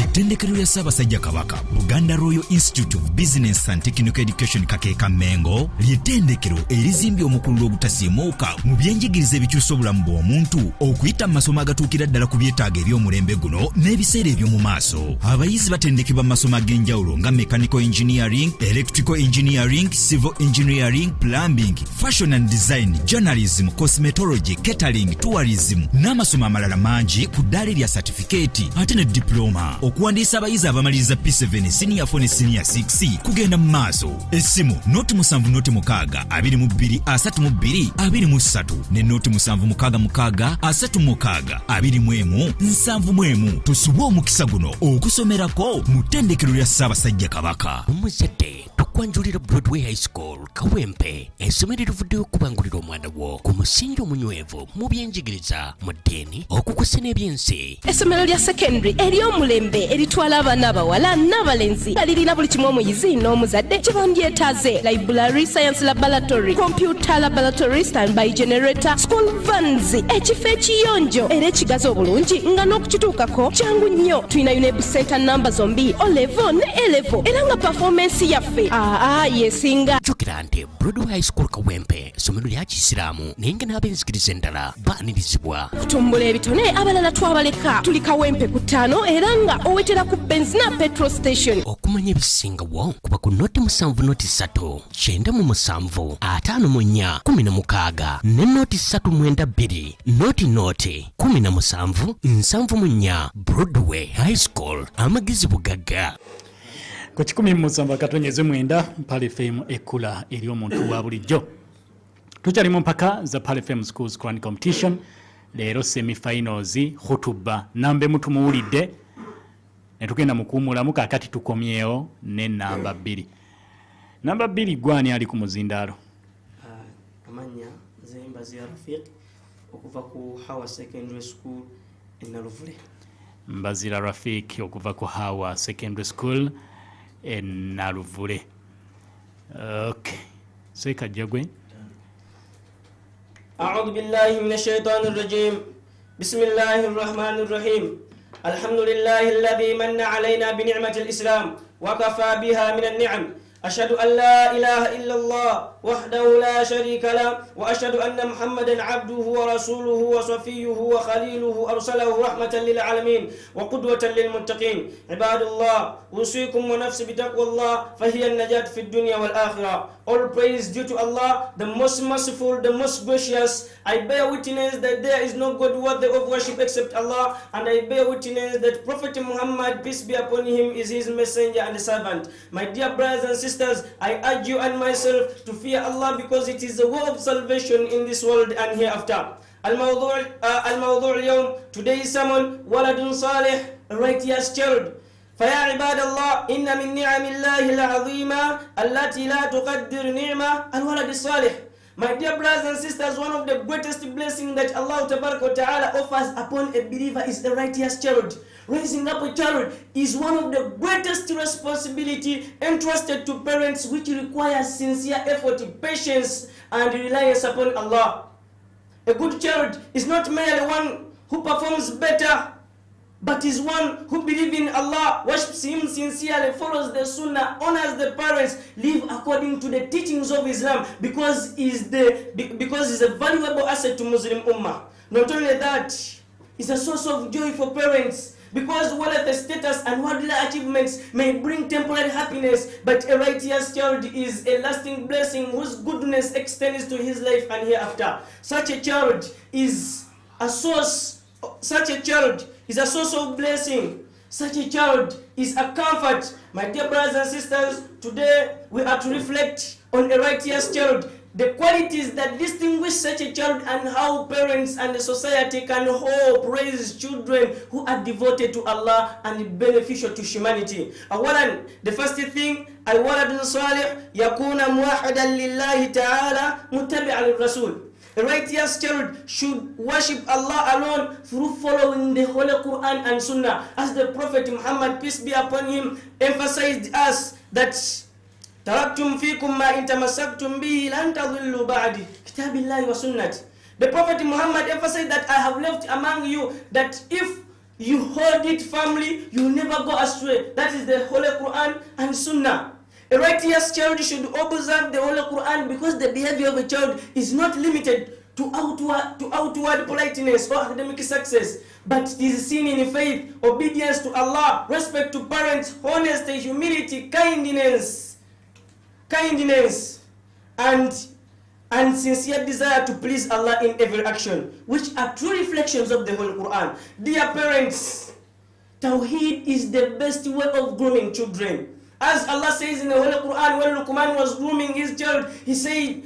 ettendekero lya ssaabasajja kabaka Buganda Royal Institute of Business and Technical Education Kakeeka Mengo ly'ettendekero erizimbye omukulu ogutasiimuuka mu byenjigiriza ebikyusa obulamu bw'omuntu okuyita mu masomo agatuukira ddala ku byetaago eby'omulembe guno n'ebiseera eby'omu maaso. Abayizi batendekebwa mu masomo ag'enjawulo nga mechanical engineering, electrical engineering, civil engineering, plumbing, fashion and design, journalism, cosmetology, catering, tourism n'amasomo amalala mangi ku ddaala erya certificate ate ne diploma. Okuwandiisa abayizi abamaliriza P7 senior 4 ne senior 6 kugenda mu maaso. Essimu noti 7 noti 6 22 32 23 ne noti 7 6 36 21 71. Tusubwe omukisa guno okusomerako mu ttendekero lya Ssaabasajja Kabaka. Omuzadde tukwanjulira Broadway High School Kawempe essomero erivuddeyo okubangulira omwana wo ku musingi omunywevu mu byenjigiriza mu ddiini okukusa n'ebyensi. Essomero lya secondary ery'omulembe eritwala abaana abawala n'abalenzi nga lirina buli kimu omuyizi n'omuzadde kye bandyetaaze: library, science laboratory, computer laboratory, standby generator, school vans, ekifo ekiyonjo era ekigazi obulungi nga n'okukituukako kyangu nnyo. Tulina UNEB center namba zombi O-level ne A-level era nga performance yaffe yesinga. Jjukira nti Broadway High School Kawempe essomero lya Kisiraamu naye nga n'ab'enzikiriza endala baanirizibwa. Kutumbula ebitone abalala twabaleka. Tuli Kawempe ku 5 era nga owetera ku benzina petrol station. Okumanya ebisingawo kuba ku noti 7 noti 3 97 54 16 ne noti 392 noti 17 74. Broadway High School amagezi bugagga. Ku 17 Pale FM ekula eri omuntu wa bulijjo. Tukyali mu mpaka za Pale FM Schools Grand Competition. Leero semi-finals hutuba nambe mutu muwulidde ne tugenda mukuumulamu kakati tukomyewo ne namba 2. Namba 2 gwani ali ku muzindaalo? Amanya nze Mbazira Rafiq okuva ku Hawa Secondary School e Naluvule. Mbazira Rafiq okuva ku Hawa Secondary School e Naluvule. Okay. Seka jagwe. أعوذ بالله من الشيطان الرجيم. بسم الله الرحمن الرحيم. الحمد لله الذي من علينا بنعمة الإسلام وكفى بها من النعم. أشهد أن لا إله إلا الله وحده لا شريك له وأشهد أن محمدا عبده ورسوله وصفيه وخليله أرسله رحمة للعالمين وقدوة للمتقين. عباد الله أوصيكم ونفسي بتقوى الله فهي النجاة في الدنيا والآخرة. All praise due to Allah, the most merciful, the most gracious. I bear witness that there is no God worthy of worship except Allah, and I bear witness that Prophet Muhammad, peace be upon him, is his messenger and servant. My dear brothers and sisters, I urge you and myself to fear Allah because it is the way of salvation in this world and hereafter. الموضوع اليوم, today's sermon, ولد صالح, a righteous child. فيا عباد الله إن من نعم الله العظيمة التي لا تقدر نعمة الولد الصالح. My dear brothers and sisters, one of the greatest blessings that Allah Ta'ala offers upon a believer is the righteous child. Raising up a child is one of the greatest responsibility entrusted to parents, which requires sincere effort, patience, and reliance upon Allah. A good child is not merely one who performs better, but is one who believes in Allah, worships Him sincerely, follows the Sunnah, honors the parents, live according to the teachings of Islam, because is a valuable asset to Muslim Ummah. Not only that, it's a source of joy for parents, because wealth, status, and worldly achievements may bring temporary happiness, but a righteous child is a lasting blessing whose goodness extends to his life and hereafter. Such a child is a source of blessing. Such a child is a comfort. My dear brothers and sisters, today we are to reflect on a righteous child, the qualities that distinguish such a child, and how parents and the society can hope raise children who are devoted to Allah and beneficial to humanity. Awalan, the first thing, الولد الصالح يكون موحدا لله تعالى متبعا للرسول. A righteous child should worship Allah alone through following the Holy Quran and Sunnah, as the Prophet Muhammad, peace be upon him, emphasized us that taraktum fikum ma in tamassaktum bihi lan tadhillu ba'di kitabillahi wa sunnati. The Prophet Muhammad emphasized that I have left among you that if you hold it firmly, you will never go astray. That is the Holy Quran and Sunnah. A righteous child should observe the Holy Quran because the behavior of a child is not limited to outward politeness or academic success, but it is seen in faith, obedience to Allah, respect to parents, honesty, humility, kindness, and sincere desire to please Allah in every action, which are true reflections of the Holy Quran. Dear parents, Tawheed is the best way of grooming children. As Allah says in the Holy Quran, when Luqman was grooming his child,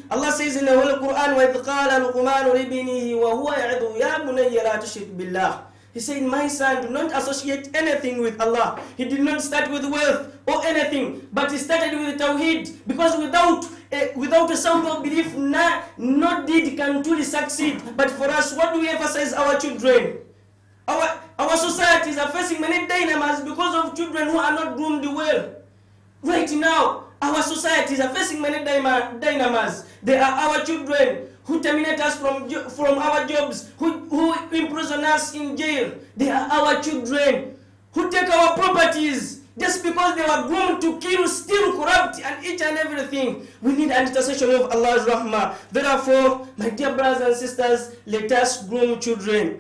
Allah says in the Holy Quran, وَإِذْ قَالَ لُقْمَانُ لِابْنِهِ وَهُوَ يَعِظُهُ يَا بُنَيَّ لَا تُشْرِكْ بِاللَّهِ. He said, my son, do not associate anything with Allah. He did not start with wealth or anything, but he started with Tawheed, because without a sound of belief, no deed can truly succeed. But for us, what do we emphasize our children? Our societies are facing many dilemmas because of children who are not groomed well. Right now, our societies are facing many dilemmas. They are our children who terminate us from our jobs, who imprison us in jail. They are our children who take our properties just because they were groomed to kill, steal, corrupt, and each and everything. We need an intercession of Allah's rahmah. Therefore, my dear brothers and sisters, let us groom children.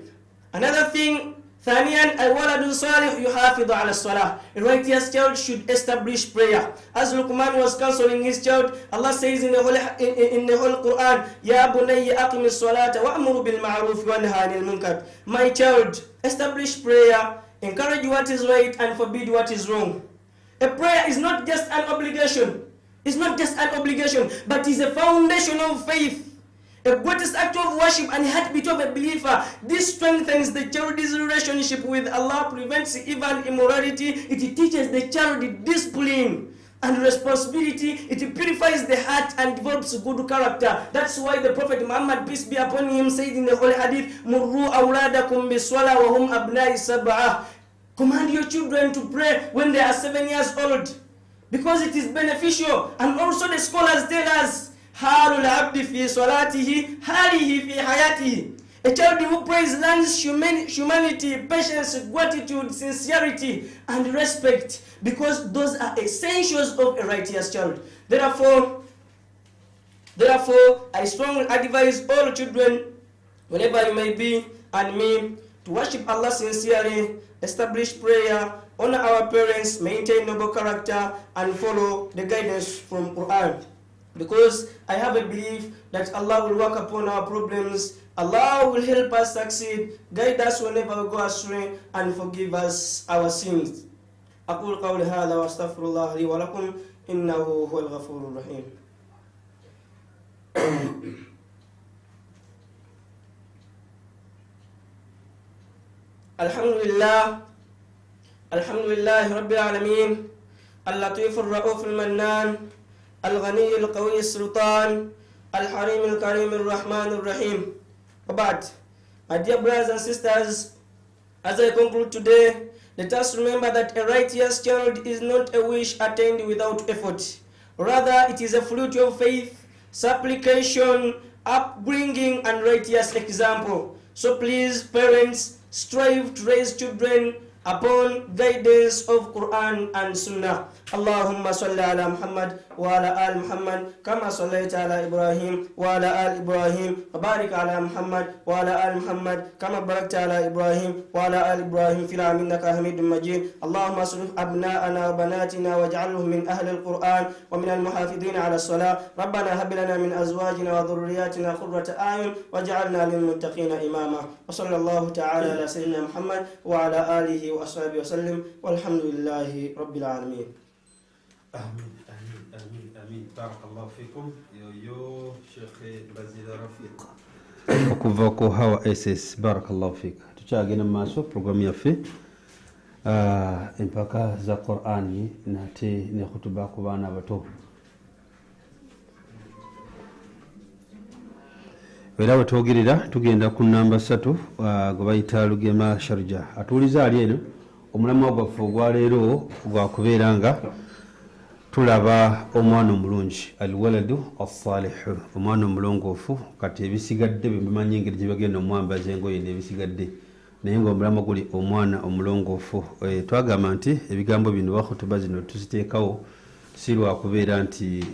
Another thing, ثانيا الولد الصالح يحافظ على الصلاة. A righteous child should establish prayer. As Luqman was counseling his child, Allah says in the Holy Quran, يا بني أقم الصلاة وأمر بالمعروف وانهى عن المنكر. My child, establish prayer, encourage what is right and forbid what is wrong. A prayer is not just an obligation. It's not just an obligation, but is a foundation of faith. A greatest act of worship and heartbeat of a believer. This strengthens the child's relationship with Allah, prevents evil, immorality. It teaches the child discipline and responsibility. It purifies the heart and develops good character. That's why the Prophet Muhammad, peace be upon him, said in the Holy Hadith, "Murru awladakum bis-salah wa hum abna'i sab'ah." Command your children to pray when they are 7 years old, because it is beneficial. And also the scholars tell us, حال العبد في صلاته حاله في حياته. A child who prays learns humanity, patience, gratitude, sincerity, and respect, because those are essentials of a righteous child. Therefore, I strongly advise all children, whenever you may be, and me, to worship Allah sincerely, establish prayer, honor our parents, maintain noble character, and follow the guidance from Quran. Because I have a belief that Allah will work upon our problems, Allah will help us succeed, guide us whenever we go astray, and forgive us our sins. أقول قولي هذا وأستغفر الله لي ولكم إنه هو الغفور الرحيم. الحمد لله رب العالمين اللطيف الرؤوف المنان الغني القوي السلطان الحريم الكريم الرحمن الرحيم. But, my dear brothers and sisters, as I conclude today, let us remember that a righteous child is not a wish attained without effort. Rather, it is a fruit of faith, supplication, upbringing, and righteous example. So please, parents, strive to raise children upon guidance of Quran and Sunnah. Allahumma salli ala Muhammad wa ala al Muhammad kama sallaita ala Ibrahim wa ala al Ibrahim wa barik ala Muhammad wa ala al Muhammad kama barakta ala Ibrahim wa ala al Ibrahim fil alamin innaka Hamidum Majid. Allahumma aslih abna'ana wa banatina waj'alhum min ahli al-Quran wa min al-muhafidhin ala as-salah. Rabbana hab lana min azwajina wa dhurriyyatina qurrata a'yun waj'alna lil muttaqina imama. Wa sallallahu ta'ala ala sayyidina Muhammad wa ala alihi wa ashabihi wa sallam walhamdulillahi rabbil alamin. Amin, amin, amin, amin. Barakallahu fikum. Yo Sheikh Bazila Rafiq. Okuva ko hawa SS. Barakallahu fik. Tuchagenda maaso programu yaffe empaka za Qur'ani nate ne khutuba ku bana bato. era wetwogerera tugenda ku namba 3 gwe bayita Lugema Sharja atuuliza ali eno omulamwa gwaffe ogwaleero gwakubeera nga tulaba omwana omulungi alwaladu assalihu omwana omulongoofu kati ebisigadde bimanyi engeri gye bagenda omwambaza engoye n'ebisigadde naye ngaomulamwa guli omwana omulongoofu twagamba nti ebigambo bino bakutuba zino tuziteekawo si lwakubeera nti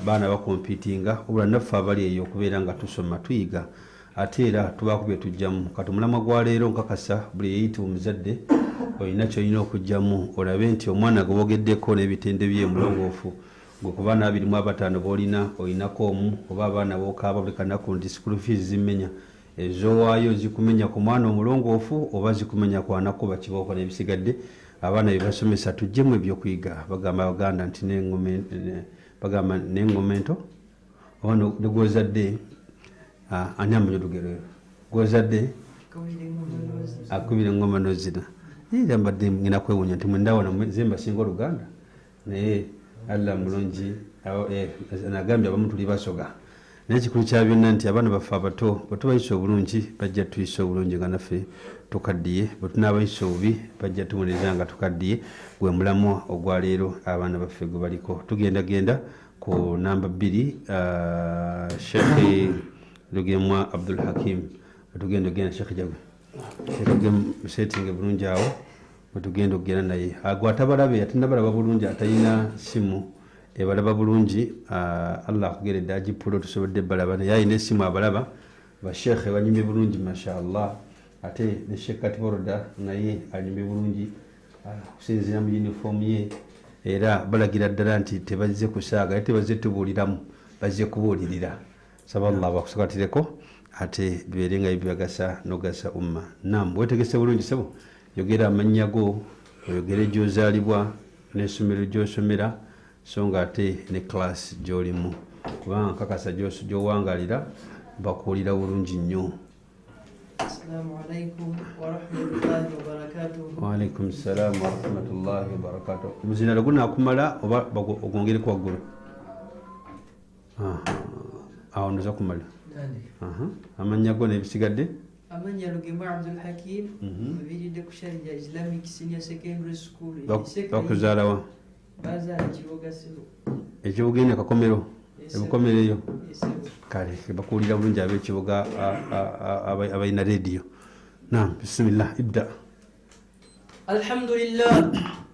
baana bakompitinga obula naffe abali eyo okubeera nga tusoma tuyiga ate era tubaako bye tujjamu kati omulamwa gwa leero nkakasa buli yeyita omuzadde olina kyolina okujjamu olabe nti omwana gwe bogeddeko n'ebitende bye omulongoofu gwe ku baana 25 boolina olinako omu oba abaana bookaaba buli kanaku nti school fees zimmenya ezowaayo zikumenya ku mwana omulongoofu oba zikumenya kwanakuba kibooko n'ebisigadde abaana bebasomesa tujjemu ebyokuyiga bagamba abaganda nti bagamba n'engomento oba negwozadde ani amanyi olugero gwozadde akubira engoma nozina era mbadde ngenda kwewuunya nti mwendawana zemba singa oluganda naye alla mulungi nagambye abamu tuli basoga naye ekikulu kya byonna nti abaana baffe abato bwe tubayisa obulungi bajja tuyisa obulungi nga naffe tukaddiye bwe tunaabayisa obubi bajja tuwuliriza nga tukaddiye gwe mulamwa ogwaleero abaana baffe gwe baliko tugendagenda ku namba 2 Sheikh Lugemwa Abdul Hakim tugenda ogenda Sheikh Jagwe setting bulungi awo bwetugenda okugenda naye agwatabalabe atendabalaba bulungi atalina simu ebalaba bulungi Allah akugeredde agipulo tusobodde balaba naye ayina essimu abalaba bashekhe banyumye bulungi mashallah ate ne Sheikh Katiboroda naye anyumye bulungi kusinzira mu uniform ye era balagira ddala nti tebazze kusaaga ate bazze tubuuliramu bazze kubuulirira saballah bakusakatireko ate bibeere nga bibagasa nogasa umma nam wetegese bulungi sebo yogera amannya go oyogere gyozaalibwa n'essomero gy'osomera so nga ate ne class gy'olimu kubanga nkakasa gy'owangalira bakuwulira bulungi nnyo. Assalamu alaikum wa rahmatullahi wa barakatuh. Wa alaikum salam wa rahmatullahi wa barakatuh. Muzina laguna akumala oba ogongere kwa waggulu awo ndoza kumala amannya go n'ebisigadde amanya Lugemwa Abdul Hakim viridde ku Sharija Islamic Senior Secondary School bakuzaalawa bazaala Kiboga Sebo ekibuga eno akakomero ebukomereyo kale bakuwulira bulungi ab'ekibuga abalina rediyo nam bisimillah ibda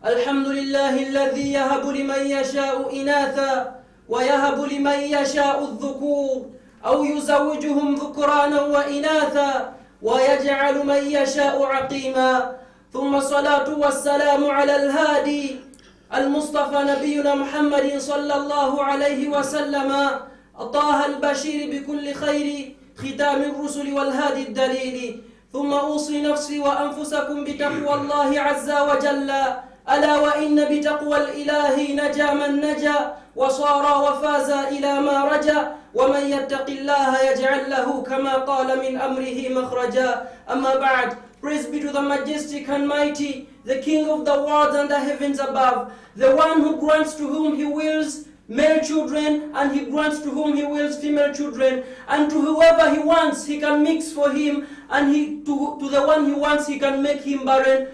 alhamdulillah alladhi yahabu liman yasha'u inatha wa yahabu liman yasha'u adh-dhukur aw yuzawwijuhum dhukranan wa inatha wa yaj'alu man yasha'u 'aqima thumma salatu wassalamu 'ala al-hadi المصطفى نبينا محمد صلى الله عليه وسلم طه البشير بكل خير ختام الرسل والهادي الدليل ثم أوصي نفسي وأنفسكم بتقوى الله عز وجل ألا وإن بتقوى الإله نجا من نجا وصار وفاز إلى ما رجا ومن يتق الله يجعل له كما قال من أمره مخرجا أما بعد. Praise be to the majestic and mighty, the King of the world and the heavens above, the one who grants to whom he wills male children, and he grants to whom he wills female children, and to whoever he wants he can mix for him, and to the one he wants he can make him barren,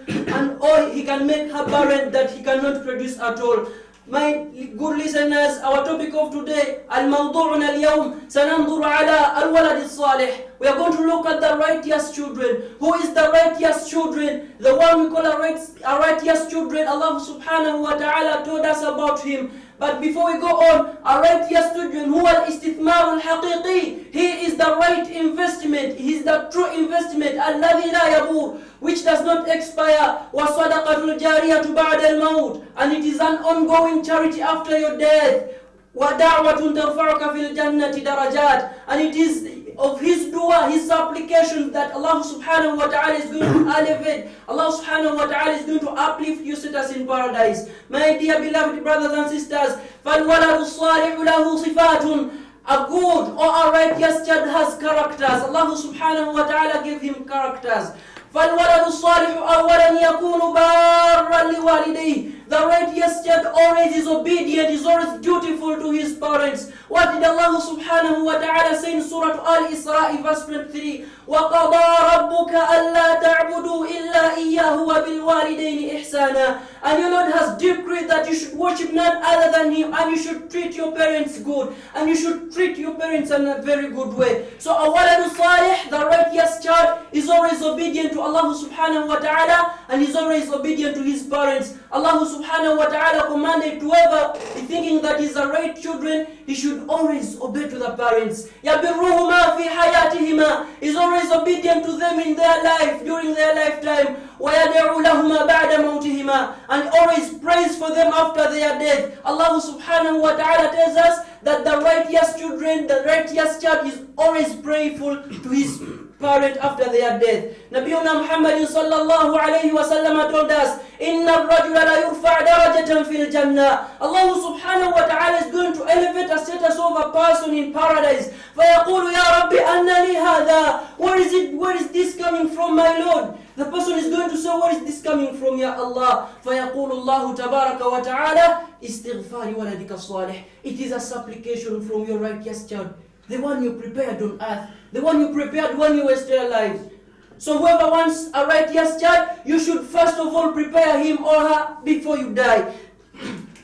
or he can make her barren that he cannot produce at all. My good listeners, our topic of today, al-mawdu'una al-yawm, sananzuru ala al-walad al-salih. We are going to look at the righteous children. Who is the righteous children? The one we call a righteous children. Allah subhanahu wa ta'ala told us about him. But before we go on, a righteous children, who are istithmar al-haqiqi. He is the right investment. He is the true investment. Alladhi la yabur, which does not expire. Wa sadaqatul jariyatu ba'da al-maut. And it is an ongoing charity after your death. Wa da'watun tarfa'uka fil jannati darajat. And it is of his dua, his supplications that Allah subhanahu wa ta'ala is going to elevate. Allah subhanahu wa ta'ala is going to uplift your status in paradise. My dear beloved brothers and sisters, فَالْوَلَدُ الصَّالِحُ لَهُ صِفَاتٌ. A good or a righteous child has characters. Allah subhanahu wa ta'ala gave him characters. فالولد الصالح أولا يكون بارا لوالديه. The righteous child always is obedient, is always dutiful to his parents. What did Allah subhanahu wa ta'ala say in Surah Al-Isra verse 23? وَقَضَى رَبُّكَ أَلَّا تَعْبُدُوا إِلَّا إِيَّاهُ وَبِالْوَالِدَيْنِ إِحْسَانًا. And your Lord has decreed that you should worship none other than Him, and you should treat your parents good, and you should treat your parents in a very good way. So awaladu salih, the righteous child, is always obedient to Allah subhanahu wa ta'ala, and is always obedient to his parents. Allah subhanahu wa ta'ala commanded whoever is thinking that he's a right children, he should always obey to the parents. يَبِرُّهُمَا فِي حَيَاتِهِمَا, is always obedient to them in their life, during their lifetime. وَيَدْعُ لَهُمَا بَعْدَ مَوْتِهِمَا, and always prays for them after their death. Allah subhanahu wa ta'ala tells us that the righteous children, the righteous child is always prayerful to his parent after their death. Nabiyuna Muhammad sallallahu alayhi wa sallam told us, Inna ar-rajula la yurfa' darajatan fil jannah. Allah subhanahu wa ta'ala is going to elevate a status of a person in paradise. فَيَقُولُ يَا رَبِّ أَنَّ لِي هَذَا. Where is this coming from, my Lord? The person is going to say, where is this coming from, Ya Allah? فَيَقُولُ اللَّهُ تَبَارَكَ وَتَعَالَى إِسْتِغْفَارِ وَلَدِكَ الصَّالِحِ. It is a supplication from your righteous child, the one you prepared on earth, the one you prepared when you were still alive. So whoever wants a righteous child, you should first of all prepare him or her before you die.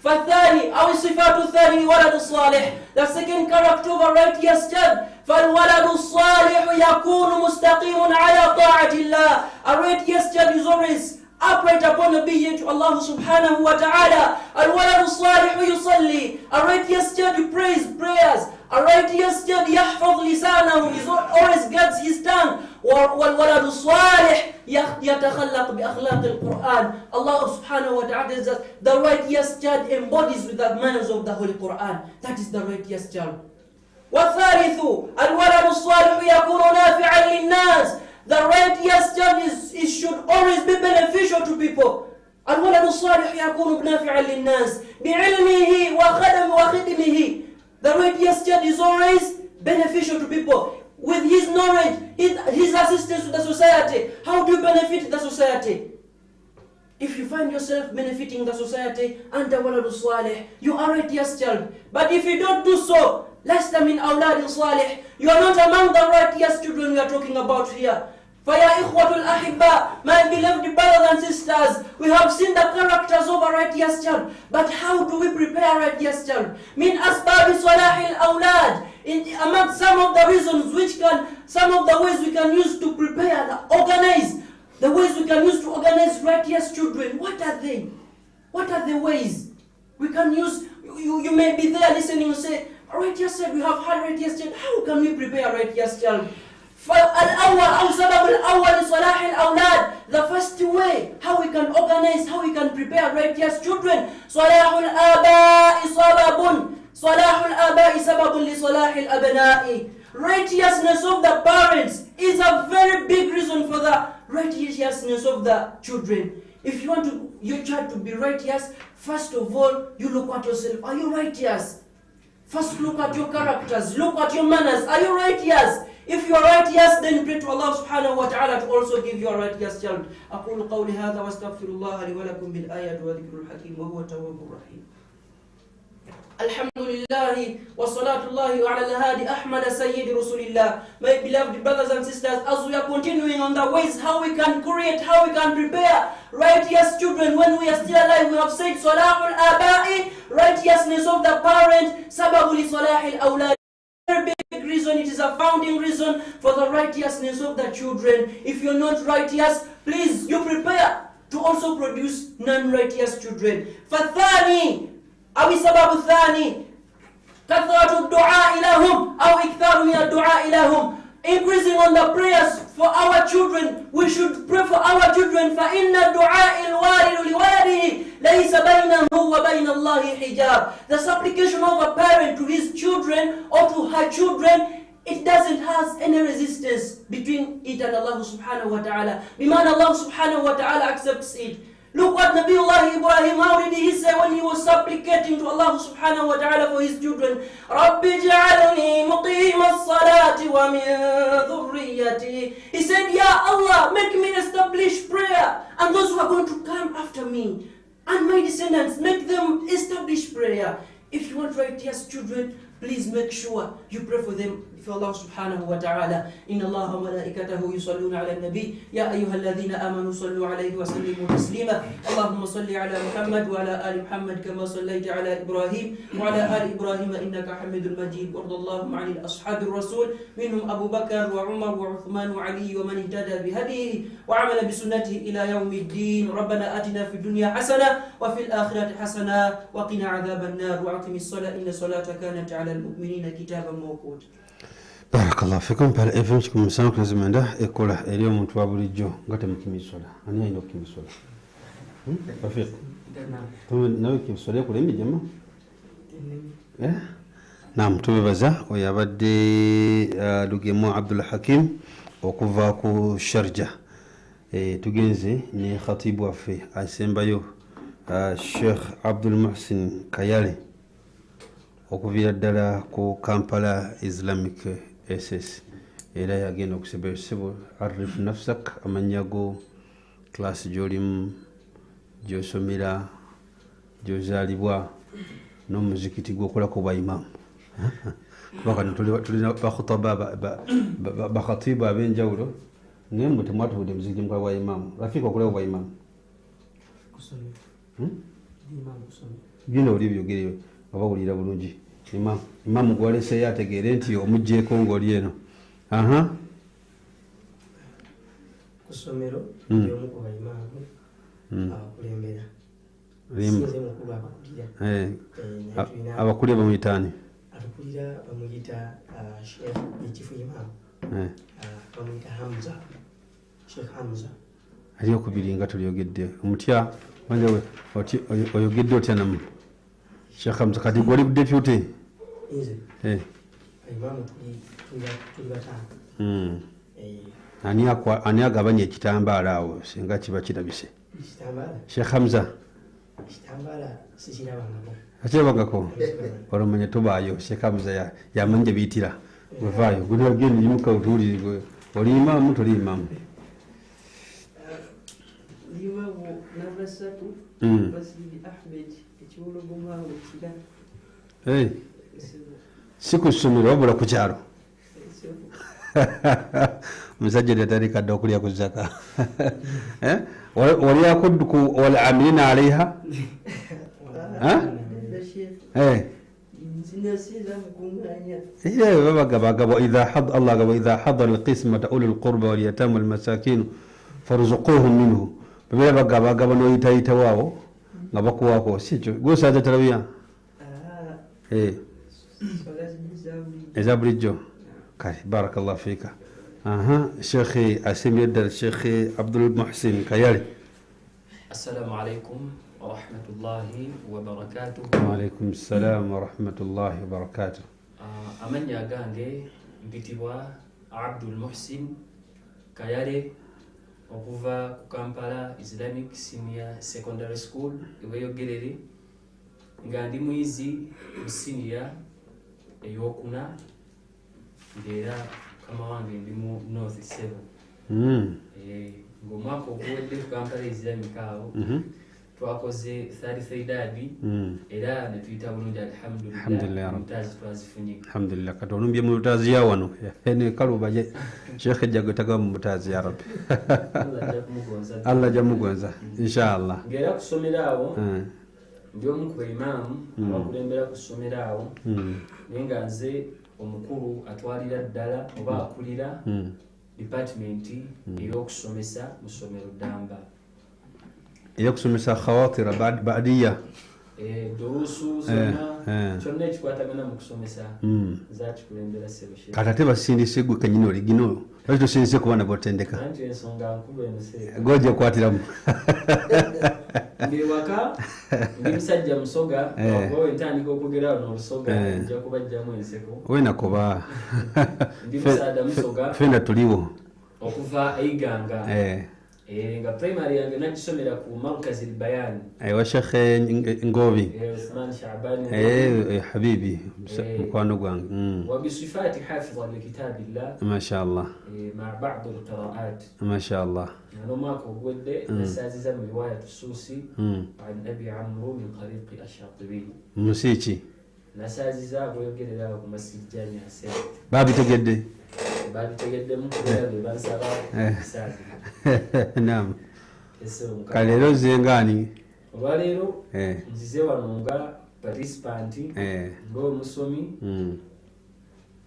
فالثاني أو الصفات الثاني ولد الصالح. The second character of a righteous child, فالولد الصالح يكون مستقيم على طاعة الله. A righteous child is always upright upon obedience to Allah subhanahu wa ta'ala. الولد الصالح يصلي. A righteous child prays prayers. A righteous child يحفظ لسانه, is always guards his tongue. والولد الصالح يتخلق بأخلاق القرآن. Allah subhanahu wa ta'ala says that the righteous child embodies with the manners of the Holy Quran. That is the righteous child. والثالث الولد الصالح يكون نافعا للناس. The righteous child should always be beneficial to people. الولد الصالح يكون نافعا للناس بعلمه وخدمه. The righteous child is always beneficial to people. With his knowledge, his assistance to the society. How do you benefit the society? If you find yourself benefiting the society under waladus salih, you are a righteous child. But if you don't do so, lasta min awladin salih, you are not among the righteous children we are talking about here. فَيَا إِخْوَةُ الْأَحِبَّةِ, my beloved brothers and sisters, we have seen the characters of a righteous child. But how do we prepare a righteous child? مِنْ أَسْبَابِ صَلَاحِ الْأَوْلَادِ. Among some of the reasons some of the ways we can use to prepare, organize, the ways we can use to organize righteous children, what are they? What are the ways we can use? You may be there listening and say, a righteous child, we have had righteous child, how can we prepare a righteous child? The first way, how we can organize, how we can prepare righteous children. صلاح الآباء سبب لصلاح الأبناء. Righteousness of the parents is a very big reason for the righteousness of the children. If you want your child to be righteous, first of all, you look at yourself. Are you righteous? First look at your characters, look at your manners. Are you righteous? If you are righteous, then pray to Allah subhanahu wa ta'ala to also give you a righteous child. أقول قولي هذا واستغفر الله لي ولكم بالآيات وذكر الحكيم وهو التواب الرحيم. الحمد لله وصلاة الله على الهادي أحمد سيد رسول الله. My beloved brothers and sisters, as we are continuing on the ways how we can create, how we can prepare righteous children when we are still alive, we have said صلاح الآباء, righteousness of the parent, سبب لصلاح الأولاد. Very big reason, it is a founding reason for the righteousness of the children. If you're not righteous, please, you prepare to also produce non-righteous children. فالثاني أو السبب الثاني كثرة الدعاء لهم أو إكثار من الدعاء لهم. Increasing on the prayers for our children. We should pray for our children. فإن الدعاء الوالد لولده ليس بينه وبين الله حجاب. The supplication of a parent to his children or to her children, it doesn't have any resistance between it and Allah subhanahu wa ta'ala. بمعنى Allah subhanahu wa ta'ala accepts it. Look what Nabiullah Ibrahim, how did he say when he was supplicating to Allah subhanahu wa ta'ala for his children? رَبِّ جَعَلْنِي مُقِيمَ الصَّلَاةِ وَمِن ذُرِّيَّتِي. He said, Ya Allah, make me establish prayer and those who are going to come after me. and my descendants, make them establish prayer. If you want righteous children, please make sure you pray for them for Allah subhanahu wa ta'ala. Inna Allah wa malaikatahu yusalluna ala nabi. Ya ayyuhalladhina amanu sallu alayhi wa sallimu taslima. Allahumma salli ala Muhammad wa ala ali Muhammad kama sallaita ala Ibrahim wa ala ali Ibrahim innaka Hamidul Majid. Warda Allahumma anil ashabir rasul minhum Abu Bakar wa Umar wa Uthman wa Ali wa man ihtada bihadihi wa amala bisunnatihi ila yawmiddin. Rabbana atina fid dunya hasana wa fil akhirati hasana wa qina adhaban nar wa aqimis salata inna salata kanat ala al-mu'minina kitaban mawquta. Barakallahu fikum. Pale FM kumusana kunazimenda ekola eriyo muntu wa bulijjo ngate mukimisola ani ayina okimisola Rafiq nawe kimisola kulemi jama naam tubebaza oyo abadde Lugemo Abdul Hakim okuva ku Sharja tugenze ne khatibu waffe asembayo Sheikh Abdul Muhsin Kayale okuvira ddala ku Kampala Islamic SS era yagenda okusebera sebo arif nafsak amanyago class jolimu gyosomera gyozalibwa n'omuzikiti gwokolako bwa imamu kubanga tulina bakhutaba bakhatibu ab'enjawulo naye mwe temwatubudde muzikiti mukala bwa imamu Rafika okulaba bwa imamu genda oli byogereyo abawulira bulungi imamu gwaleseyo ategeere nti omugjeeko ng'oli eno kusomero y'omu ku baimaamu abakulembera sinze mukulu abakulira abakulira bamuyitaani abakulira bamuyita chifu imaamu bamuyita Hamza Sheikh Hamza ali okubiri nga tulyogedde omutya wanjawe oyogedde otya namu Sheikh Hamza kati gwali deputy nze imaamu tuli bataano ani agabanya ekitambaala awo singa kiba kirabise ekitambaala Sheikh Hamza ekitambaala sikirabangako akirabangako olomanya tubaayo Sheikh Hamza yamanyi gye biyitira wevaayo gwenagenda yimuka otuwulire oli imaamu toli imaamu limamu nabasatu basidi Ahmed ekiwologomaawo kira si ku ssomero wabula ku kyalo musajja lyatalikadde okulya ku zaka walyakuduku walamilina alaiha babagabagaba Allah gaba idha hadara alqismata uli alqurba walyatama walmasakinu farzuquhum minhu babera bagabagaba noyitayita waawo nga bakuwaako sikyo gwosaza tarabiya eza bulijjo kale barakallahu fika Sheikh asemye ddala Sheikh Abdul Muhsin Kayale. Assalamu alaikum wa rahmatullahi wa barakatuh. Wa alaikum assalam wa rahmatullahi wa barakatuh. Amanya gange mbitibwa Abdul Muhsin Kayale okuva ku Kampala Islamic Senior Secondary School eweyogerere nga ndi muyizi mu senior eyokuna era kama wange ndi mu North 7 ng'omwaka oguwedde ku Kampala Islamic awo twakoze 33 dadi era ne tuyita bulungi alhamdulillah mutazi twazifunye alhamdulillah kati onumbye mu mutazi ya wano ene kaluba je Sheikh jagotaka mu mutazi ya rabbi Allah jamugonza inshallah ngera kusomera awo ndi omu ku imaamu abakulembera ku ssomero awo naye nga nze omukulu atwalira ddala oba akulira department ey'okusomesa mu ssomero Damba ey'okusomesa khawatira baadiya durusu zonna kyonna ekikwatagana mu kusomesa zakikulembera Ssebo kati ate basindise gwe kenyini oligino lwaki tosindise ku baana botendeka anti ensonga nkulu eno gojja kwatiramu ndi waka ndi musajja musoga wawe ntandika okwogerawo n'olusoga nja kubajjamu enseko wenakoba ndi musaada musoga fena tuliwo okuva Eiganga nga primary yange nagisomera ku Markaz al-Bayan. Aywa Sheikh Ngobi. Uthman Sha'ban. Habibi mkwano gwange. وبصفات حافظا لكتاب الله. ما شاء الله. مع بعض القراءات. ما شاء الله. أنا ماكو ود نسازيزا من رواية السوسي عن أبي عمرو من طريق الشاطبي. موسيقي. نسازيزا ويقول له مسجد جامع سيد. بابي تجدي. بابي تجدي ممكن بنسابا سازي. نعم. Kalero zengani. Walero nzize wanonga participant ngo musomi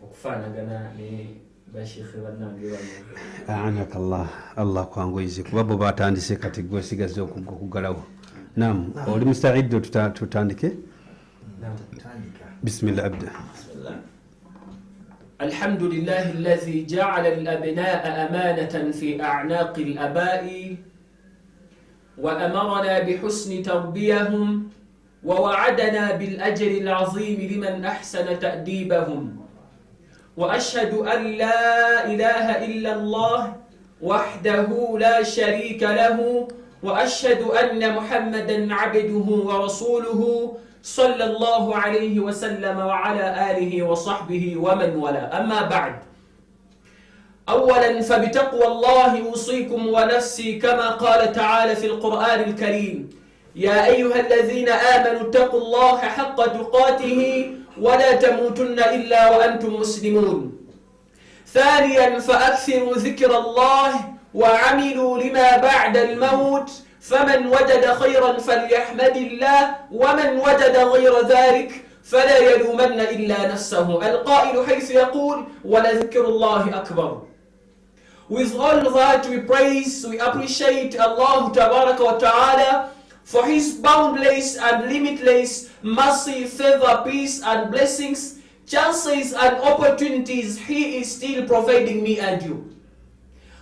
okufanagana ne bashikhe banange banonga. Aanaka Allah kwangoize kuba bo batandise kati gwe sigaze okugalawo. Naam, oli musta'id tutandike? Naam. Bismillah abda. Bismillah. الحمد لله الذي جعل الأبناء أمانة في أعناق الآباء وأمرنا بحسن تربيهم ووعدنا بالأجر العظيم لمن أحسن تأديبهم وأشهد أن لا إله إلا الله وحده لا شريك له وأشهد أن محمدا عبده ورسوله صلى الله عليه وسلم وعلى آله وصحبه ومن ولا. أما بعد، أولا فبتقوى الله أوصيكم ونفسي كما قال تعالى في القرآن الكريم: يا أيها الذين آمنوا اتقوا الله حق تقاته ولا تموتن إلا وأنتم مسلمون. ثانيا فأكثروا ذكر الله وعملوا لما بعد الموت، فمن وجد خيرا فليحمد الله ومن وجد غير ذلك فلا يلومن إلا نفسه. القائل حيث يقول: ولذكر الله أكبر. With all that we praise, we appreciate Allah Tabaraka wa Ta'ala for His boundless and limitless mercy, favor, peace and blessings, chances and opportunities He is still providing me and you.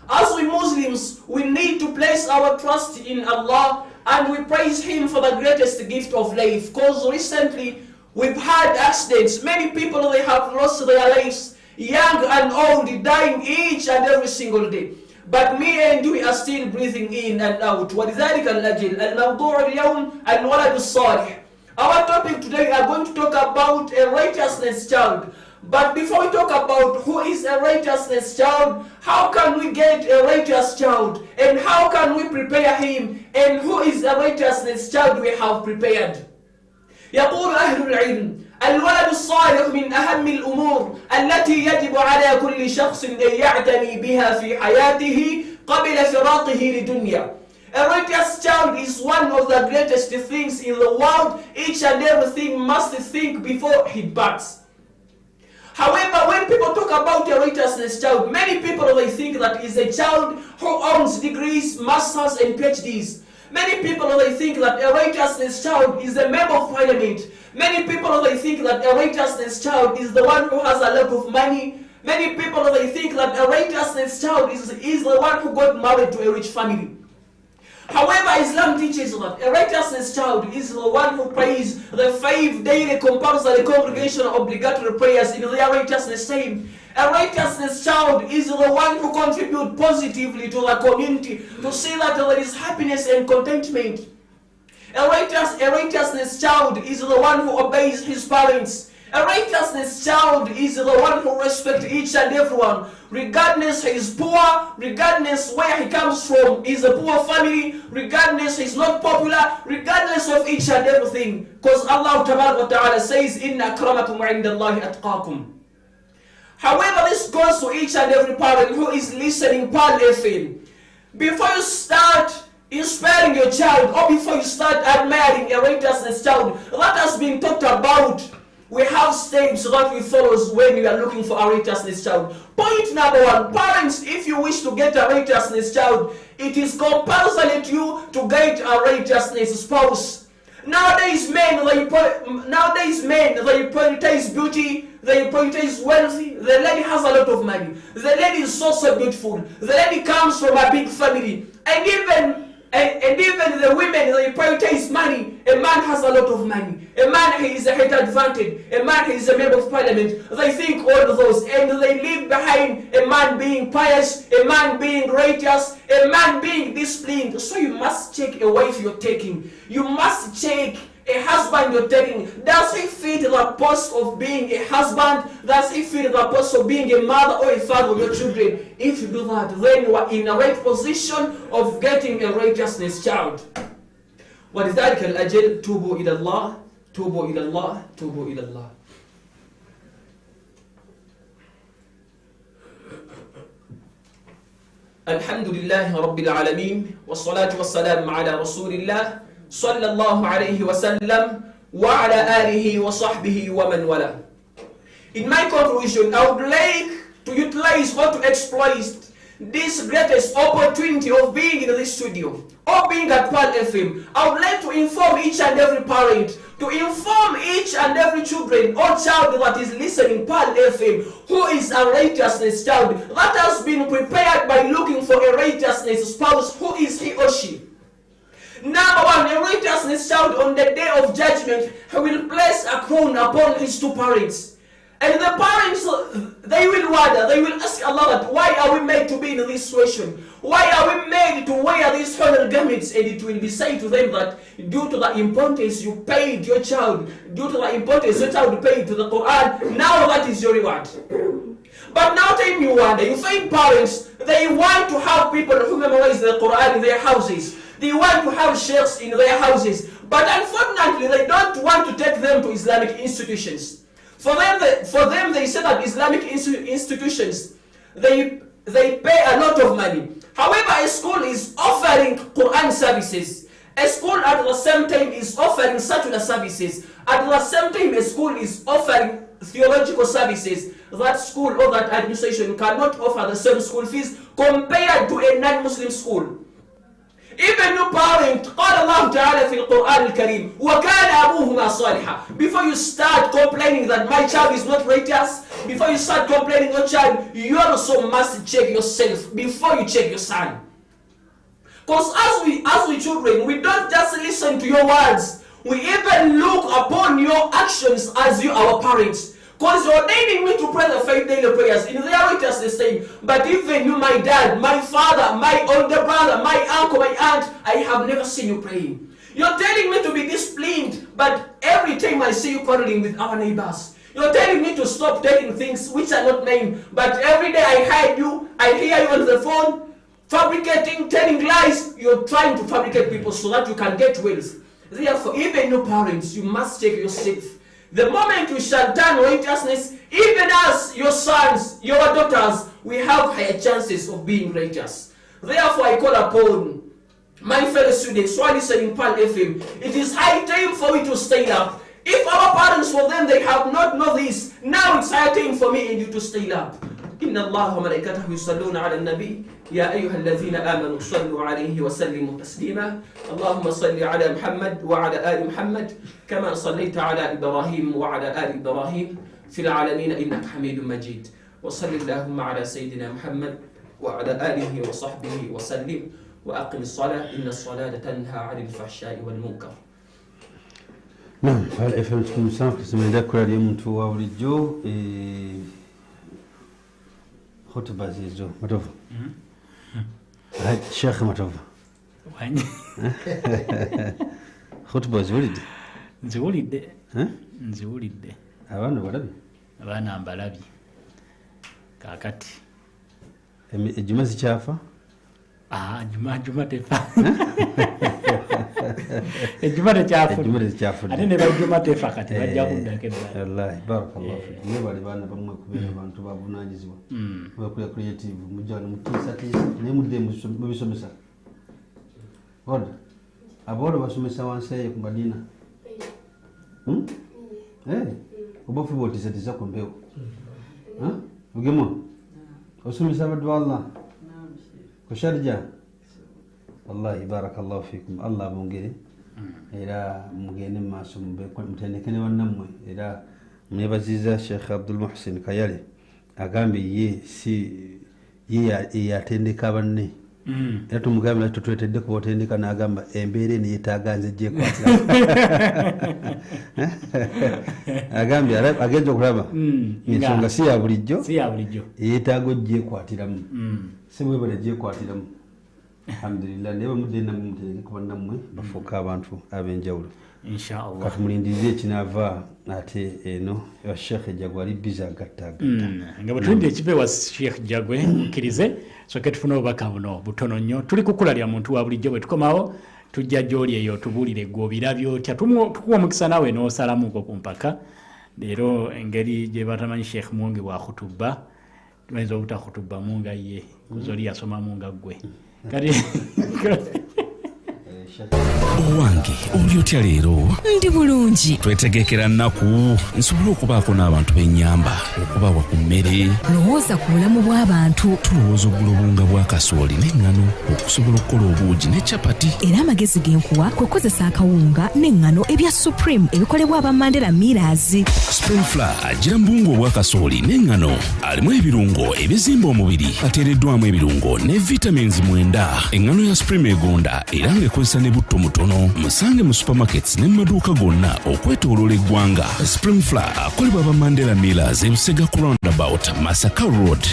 As we Muslims, we need to place our trust in Allah and we praise Him for the greatest gift of life. Because recently we've had accidents. Many people, they have lost their lives, young and old, dying each and every single day. But me and you are still breathing in and out. وَلِذَلِكَ الْأَجِلِ الْمَوْضُوعُ الْيَوْمِ الْوَلَدُ الصَّالِحِ. Our topic today, we are going to talk about a righteousness child. But before we talk about who is a righteousness child, how can we get a righteous child? And how can we prepare him? And who is a righteousness child we have prepared? يقول أهل العلم: الولد الصالح من أهم الأمور التي يجب على كل شخص أن يعتني بها في حياته قبل فراقه لدنيا. A righteous child is one of the greatest things in the world. Each and everything must think before he departs. However, when people talk about a righteousness child, many people, they think that is a child who owns degrees, masters and PhDs. Many people, they think that a righteousness child is a member of parliament. Many people, they think that a righteousness child is the one who has a lot of money. Many people, they think that a righteousness child is the one who got married to a rich family. However, Islam teaches that a righteousness child is the one who prays the 5 daily compulsory congregational obligatory prayers in their righteousness time. A righteousness child is the one who contributes positively to the community to see that there is happiness and contentment. A righteousness child is the one who obeys his parents. A righteousness child is the one who respects each and everyone, regardless he is poor, regardless where he comes from, is a poor family, regardless he is not popular, regardless of each and everything. Because Allah Ta'ala says, Inna akramakum indallahi atqakum. However, this goes to each and every parent who is listening Pearl FM. Before you start inspiring your child, or before you start admiring a righteousness child that has been talked about, we have steps that we follow when we are looking for a righteousness child. Point number 1, parents, if you wish to get a righteousness child, it is compulsory to you to get a righteousness spouse. Nowadays men, they prioritize beauty, they prioritize wealthy. The lady has a lot of money. The lady is so beautiful. The lady comes from a big family. And even the women, they prioritize money. A man man has a lot of money, a man he is a head advantage, a man he is a member of parliament. They think all those, and they leave behind a man being pious, a man being righteous, a man being disciplined. So you must check a wife you're taking. You must check a husband you're taking. Does he fit the post of being a husband? Does he fit the post of being a mother or a father of your children? If you do that, then you are in a right position of getting a righteousness child. ولذلك الأجل توبوا إلى الله توبوا إلى الله توبوا إلى الله. الحمد لله رب العالمين والصلاة والسلام على رسول الله صلى الله عليه وسلم وعلى آله وصحبه ومن والاه. In my conclusion, I would like to utilize or to exploit this greatest opportunity of being in this studio or being at Pearl FM. I would like to inform each and every parent, to inform each and every children or child that is listening Pearl FM who is a righteousness child that has been prepared by looking for a righteousness spouse. Who is he or she? Number one, a righteousness child on the day of judgment, he will place a crown upon his two parents. And the parents, they will wonder, they will ask Allah, why are we made to be in this situation? Why are we made to wear these honored garments? And it will be said to them that due to the importance you paid your child, due to the importance your child paid to the Quran, now that is your reward. But now time you wonder, you find parents, they want to have people who memorize the Quran in their houses. They want to have sheikhs in their houses. But unfortunately, they don't want to take them to Islamic institutions. For them, they say that Islamic institutions, they pay a lot of money. However, a school is offering Quran services. A school at the same time is offering secular services. At the same time, a school is offering theological services. That school or that administration cannot offer the same school fees compared to a non-Muslim school. Even your parent, قال الله تعالى في القرآن الكريم وكان أبوهما صالحا. Before you start complaining that my child is not righteous, before you start complaining your child, you also must check yourself before you check your son. Because as we children, we don't just listen to your words, we even look upon your actions as you our parents. Because you're ordaining me to pray the 5 daily prayers in their righteousness saying, but even you, my dad, my father, my older brother, my uncle, my aunt, I have never seen you praying. You're telling me to be disciplined, but every time I see you quarreling with our neighbors. You're telling me to stop taking things which are not mine, but every day I hide you, I hear you on the phone, fabricating, telling lies. You're trying to fabricate people so that you can get wealth. Therefore, even your parents, you must check yourself. The moment you shall turn righteousness, even as your sons, your daughters, we have higher chances of being righteous. Therefore, I call upon my fellow students who are listening Pearl FM. It is high time for me to stay up. If our parents, for them, they have not know this, now it's high time for me and you to stay up. إن الله وملائكته يصلون على النبي يا أيها الذين آمنوا صلوا عليه وسلموا تسليما اللهم صل على محمد وعلى آل محمد كما صليت على إبراهيم وعلى آل إبراهيم في العالمين إنك حميد مجيد وصل اللهم على سيدنا محمد وعلى آله وصحبه وسلم وأقم الصلاة إن الصلاة تنهى عن الفحشاء والمنكر. نعم فالإفهم تكون مسافة سمعنا كل يوم تواول الجو خطبة زيزو متوفى هاد شيخ متوفى خطبة nziwulidde abaana balabi abaana mbalabye kaakati ejjuma zikyafa juma tefa ejjuma tekyafudde ate ne bajjuma tefa kati bajja kuddako ebbala wallahi barakallahu fik naye bali baana bamwe kubeera abantu bavunaanyizibwa bakulya creative mujjana mutiisatiisa naye mudde mubisomesa oda abawala basomesa wansi eyo ku Madina oba ofuba otiisatiisa ku mpewo ogemu osomesa abaddu ba Allah ku Sharja wallahi barakallahu fikum Allah bongere era mugende maaso mutendeke ne bannammwe era mwebaziza Sheikh Abdul Muhsin Kayale agambye ye yatendeka banne era tumugambira tutwetedde ku botendeka n'agamba embeera eno yeetaaga nze gyekwatira agambye agenza okulaba ensonga si ya bulijjo yeetaaga ogyekwatiramu si bwebala gyekwatiramu alhamdulillah naye bamudde nammwe mutereke kuba nammwe bafuuka abantu ab'enjawulo inshallah katumulindirize ekinaava ate eno ya Sheikh Jagwe ali biza agatta nga bwetulinde ekive wa Sheikh Jagwe mukkirize soke tufuna obubaka buno butono nnyo tuli kukulalya muntu wa bulijjo bwe tukomawo tujja gy'oli eyo tubuulire gwe obirabyo otya tukuwa omukisa naawe n'osalamuko ku mpaka leero engeri gye batamanyi Sheikh Mwonge bwa khutuba tumayinza obutakhutubamu nga ye kuzoli yasomamu nga ggwe kati owange oli otya leero ndi bulungi twetegekera nnaku nsobole okubaako n'abantu b'ennyamba okubawa ku mmere lowooza ku bulamu bw'abantu tulowooza ogula obuwunga bwa kasooli n'eŋŋano okusobola okukola obuugi ne capati era amagezi g'enkuwa kwe kozesa akawunga n'eŋŋano ebya supreme ebikolebwa aba Mandela Millers. Spring Flour gira mu buwunga obwa kasooli n'eŋŋano alimu ebirungo ebizimba omubiri ateereddwamu ebirungo ne vitamins 9 eŋŋano ya supreme egonda era ng'ekozesa ne butto mutono musange mu supermarkets ne maduuka gonna okwetooloola eggwanga. Spring Flour akolebwa aba Mandela Millers ebusega ku roundabout Masaka Road.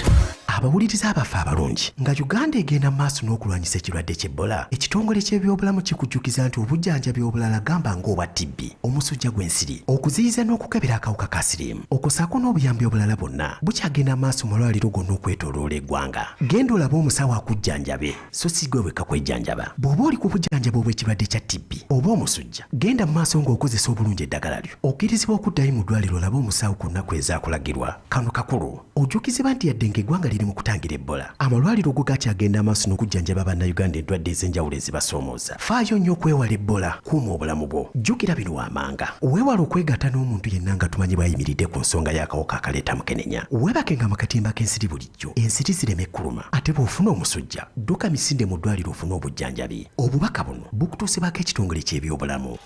abawuliriza abafe abalungi nga Uganda egenda maaso n'okulwanyisa ekirwadde ky'Ebola ekitongole ky'ebyobulamu kikujjukiza nti obujjanjabi obulala gamba ng'obwa TB omusujja gw'ensiri okuziyiza n'okukebera akawuka ka siriimu okusaako n'obuyambi obulala bwonna bukyagenda maaso mu malwaliro gonna okwetooloola eggwanga. Genda olabe omusawo akujjanjabe so si gwe wekka kwejjanjaba. Bw'oba oli ku bujjanjabi obw'ekirwadde kya TB oba omusujja genda mu maaso ng'okozesa obulungi eddagala lyo okkirizibwa okuddayo mu ddwaliro olabe omusawo ku nnaku ezaakulagirwa. Kano kakulu ojjukizibwa nti yadde ng'eggwanga liri mu kutangira Ebola amalwaliro go gakyagenda amaaso n'okujjanjaba bannayuganda endwadde ez'enjawulo ezibasoomooza. Faayo nnyo okwewala Ebola, kuuma obulamu bwo. Jjukira bino waamanga weewala okwegatta n'omuntu yenna nga tumanyi bw'ayimiridde ku nsonga y'akawuka akaleeta mukenenya. Weebakenga mu katimba k'ensiri bulijjo ensiri zireme kuluma ate bw'ofuna omusujja dduka misinde mu ddwaliro ofune obujjanjabi. Obubaka buno bukutuusibwako ekitongole ky'ebyobulamu.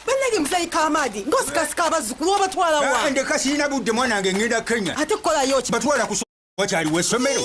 Bannage musayi Kamadi ng'osikasika abazzukulu obatwala wa ndeka sirina budde mwanange ngenda Kenya ate kukolayo ki batwala ku wakyaliwo essomero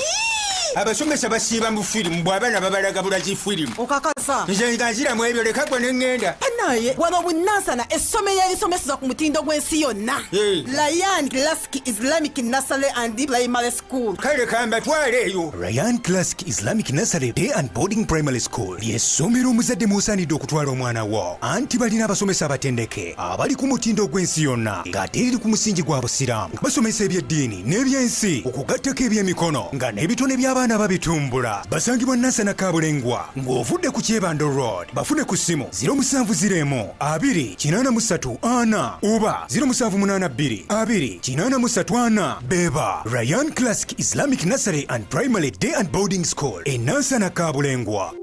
abasomesa basiiba mu firimu bw'abaana babalaga bulagi firimu okakasa nze nga nziramu ebyo leka gwe neŋŋenda naye wano bunnansana essomero erisomeseza ku mutindo gw'ensi yonna Ryan Classic Islamic Nursery and Primary School kale kambatwale eyo. Ryan Classic Islamic Nursery Day and Boarding Primary School ly'essomero omuzadde mw'osaanidde okutwala omwana wo anti balina abasomesa abatendeke abali ku mutindo gw'ensi yonna ng'ate eri ku musingi gwa busiraamu basomesa ebyeddiini n'ebyensi okugattako ebyemikono nga n'ebitone by'abaana babitumbula. Basangibwa Nansana Kabulengwa ng'ovudde ku Kyebando Road. Bafune ku ssimu 0702-834 oba 0782-834. Beba Ryan Classic Islamic Nursery and Primary Day and Boarding School e Nansana Kabulengwa.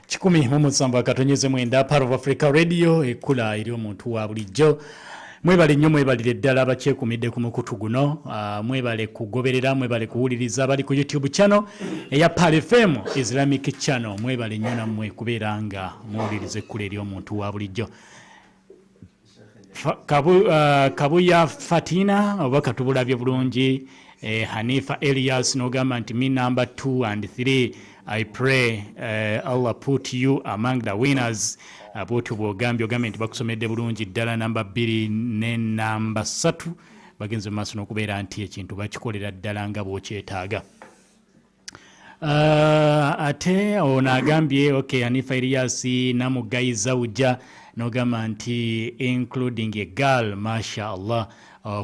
107 akatonyeze mwenda Part of Africa Radio ekula eri omuntu wa bulijjo. Mwebale nnyo mwebalire ddala abakyekumidde ku mukutu guno. Mwebale kugoberera, mwebale kuwuliriza bali ku YouTube channel eya Pal FM Islamic channel. Mwebale nnyo nammwe kubeera nga muwulirize kule eri omuntu wa bulijjo. Kabuya Fatina oba katubulabye bulungi. Hanifa Elias n'ogamba nti me number 2 and 3 I pray Allah put you among the winners. Abotu bwogambye ogambe nti bakusomedde bulungi ddala namba 2 ne namba 3 bagenze mu maaso n'okubeera nti ekintu bakikolera ddala nga bw'okyetaaga. Ate ono agambye okay Hanifa Elias namugayiza ujja n'ogamba nti including a girl masha Allah.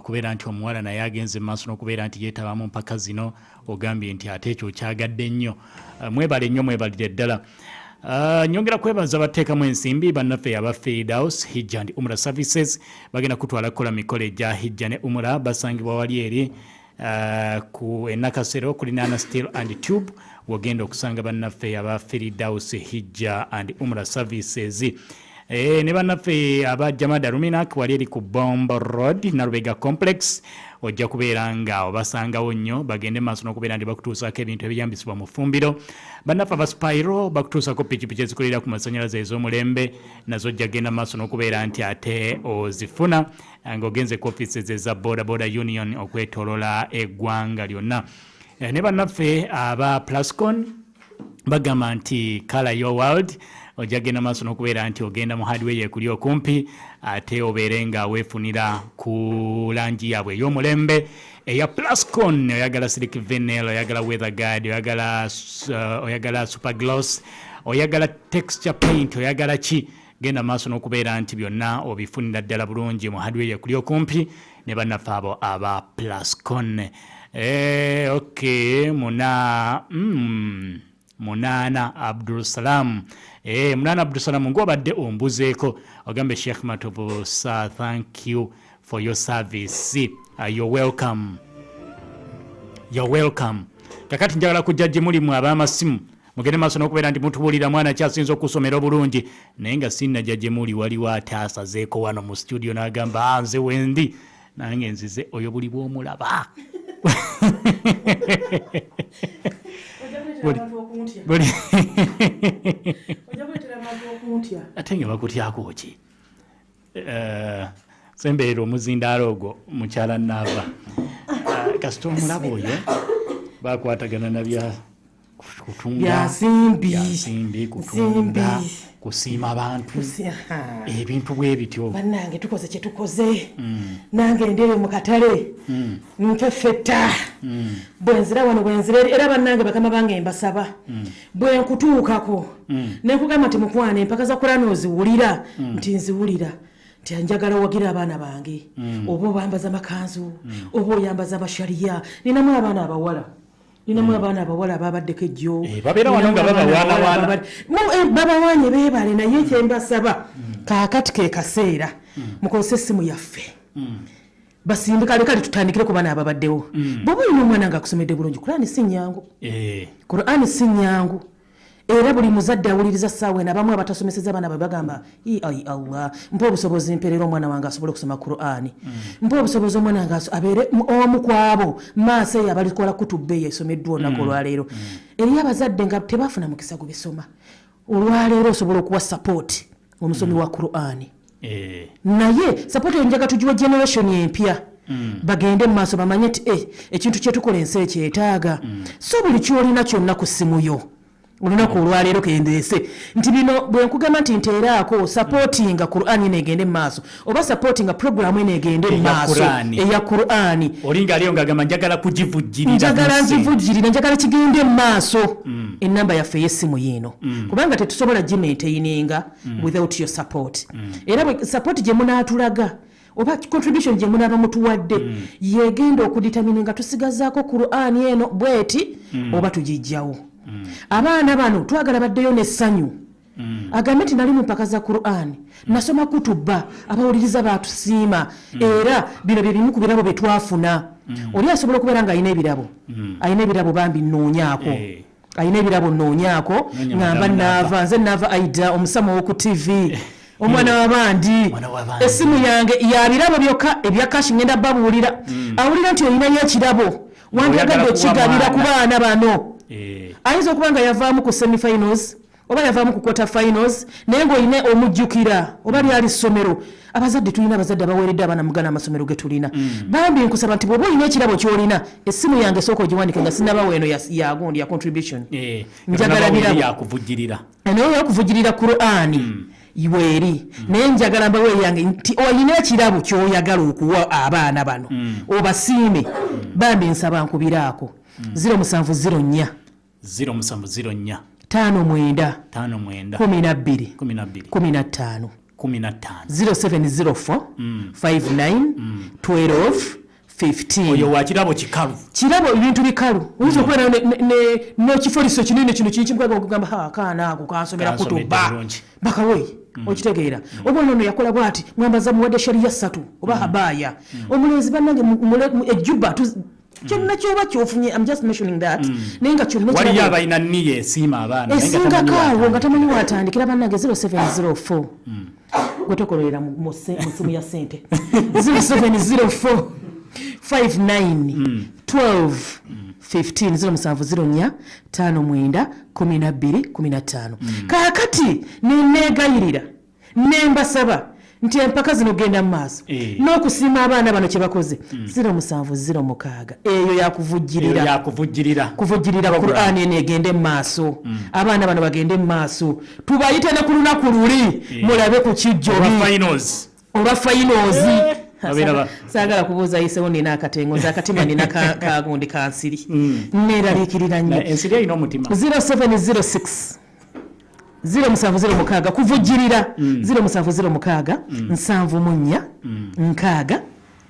Kubeera nti omuwala naye agenze maaso n'okubeera nti yeetabamu mpaka zino ogambye nti ate ekyo kyagadde nnyo. Mwebale nnyo mwebalire ddala. Nyongera kwebaza bateekamu ensimbi bannaffe aba Firdaus Hijja and Umrah Services bagenda kutwala kukola mikolo egya Hijja ne Umrah basangibwa wali eri ku Nakasero kulinana Steel and Tube wogenda okusanga bannaffe aba Firdaus Hijja and Umrah Services. Ne bannaffe aba Jamada Ruminak wali eri ku Bombo Road Narubega Complex ojja kubeera nga obasangawo nnyo bagende maaso n'okubeera nti bakutuusaako ebintu ebiyambisibwa mu ffumbiro. Bannaffe aba Spyro bakutuusako pikipiki ezikolera ku masannyalaze ez'omulembe nazo ojja genda maaso n'okubeera nti ate ozifuna ng'ogenze ku offices eza Boda Boda Union okwetoolola eggwanga lyonna. ne bannaffe aba Plascon bagamba nti Color Your World ojja genda maaso n'okubeera nti ogenda mu hardware ekuli okumpi ate obeere nga weefunira ku langi yaabwe ey'omulembe eya Plascon. Oyagala Silk Vinyl, oyagala Weather Guard, oyagala Super Gloss, oyagala Texture Paint, oyagala ki, genda maaso n'okubeera nti byonna obifunira ddala bulungi mu hardware ekuli okumpi ne bannaffe abo aba Plascon. Okay, Munana Abdul Salam. Munana Abdul Salam ngobadde ombuzeeko ogambe Sheikh Matovu sir, thank you for your service. You're welcome. You're welcome. Kakati njagala kujja gye muli mu ab'amasimu mugende maaso n'okubeera nti mutubuulira mwana kyasinza okusomera obulungi naye nga sinnajja gye muli waliwo ate asazeeko wano mu studio n'agamba nze wendi nange nzize oyo buli bw'omulaba. Ate nga bakutyako ki? Sembeera omuzindaalo ogwo mukyala Nava kasita omulaba oyo bakwatagana na bya byasimbi kutunda kusiima abantu ebintu bwe bityo. Bannange tukoze kye tukoze nange ndebe mu katale nkefetta bwenzira wano bwenzira era bannange bakama bange mbasaba bwe nkutuukako ne nkugamba nti mukwane empaka za Kurani oziwulira nti nziwulira nti njagala wagira abaana bange oba bambaza makanzu oba oyambaza abashariya ninamu abaana abawala ababaddeko ejjo babeera wano nga babawaanye beebale naye kyembasaba kaakati ke kaseera mukozese essimu yaffe basimbika lekali tutandikire ku baana ababaddewo bw'oba olina omwana ng'akusomedde bulungi Kurani si nnyangu era buli muzadde awuliriza ssaawa eno abamu abatasomeseza abaana bwe bagamba Allah mpa obusobozi mperera omwana wange asobole okusoma Kurani mpa obusobozi omwana wange abeere omu ku abo maaso eyo abalikola kutubbe esomeddwa olunaku olwaleero eriyo abazadde nga tebafuna mukisa gubisoma olwaleero osobola okuwa support omusomi wa Kurani naye support eyo njaga tugiwa generation empya bagende mu maaso bamanye nti ekintu kyetukola ensi ekyetaaga so buli kyolina kyonna ku ssimu yo olunaku olwaleero kendeese nti bino bwe nkugamba nti nteeraako supportinga Kurani negende mu maaso oba supportinga programu enegende mu maaso eya Kurani olinga aliyo ngagamba njagala kugivujjirira njagala kigende mu maaso ennamba yaffe y'essimu yino kubanga tetusobola gimaintaininga without your support era support gye munaatulaga oba contribution gye munaaba mutuwadde yegenda okuditamini nga tusigazaako Kurani eno bweti oba tugijjawo. Abaana bano twagala baddeyo n'essanyu agambe nti nali mu mpaka za Kurani nasoma kutuba abawuliriza baatusiima era bino bye bimu ku birabo bye twafuna oli asobola okubeera nga alina ebirabo bambi nnoonyaako alina ebirabo nnoonyaako ngamba naava nze naava Aida omusama w'oku TV omwana w'abandi essimu yange ya birabo byokka ebya kashi ngenda babuulira awulira nti olinayo ekirabo wanjagadde okigabira ku baana bano ayinza okuba nga yavaamu ku semi-finals oba yavaamu ku quarter finals naye ng'olina omujjukira oba lyali ssomero abazadde tulina abazadde abaweeredde abaana mugana amasomero ge tulina bambi nkusaba nti bw'oba olina ekirabo ky'olina essimu yange sooka ogiwandike nga sinnabawo eno yagundi ya contribution njagala birabo naye yakuvujjirira Kurani iweeri naye njagala mbawe yange nti olina ekirabo ky'oyagala okuwa abaana bano obasiime bambi nsaba nkubiraako 0704 0704 59 12 15 0704 59 12 15 oyo wa kirabo kikalu kirabo ebintu bikalu oyinza okubeera n'ekifoliso kinene kino kinkimukwaga okugamba akaana ako kansomera kutuba bakawe okitegeera oba ono yakola bwati mwambaza muwadde shariya 3 oba habaya omulenzi bannange ejjuba kyonna kyoba kyofunye I'm just mentioning that naye nga kyonna waliyo abalina nniya esiima abaana esingakaawo nga tamanyi watandikira bannange 0704 gwe tokololera mu simu ya ssente 0704 59 12 15 0704 59 12 15 kaakati nenegayirira nembasaba nti empaka zino genda mu maaso n'okusiima abaana bano kye bakoze 0706 eyo yakuvujjirira Qur'ani eno egende mu maaso abaana bano bagende mu maaso tubayite ne ku lunaku luli mulabe ku kijjobi oba finals saagala kubuuza yisewo nina akatengo nze akatima nina kagundi kansiri neeraliikirira nnyo 0706 0706 kuvujjirira 0706 7 6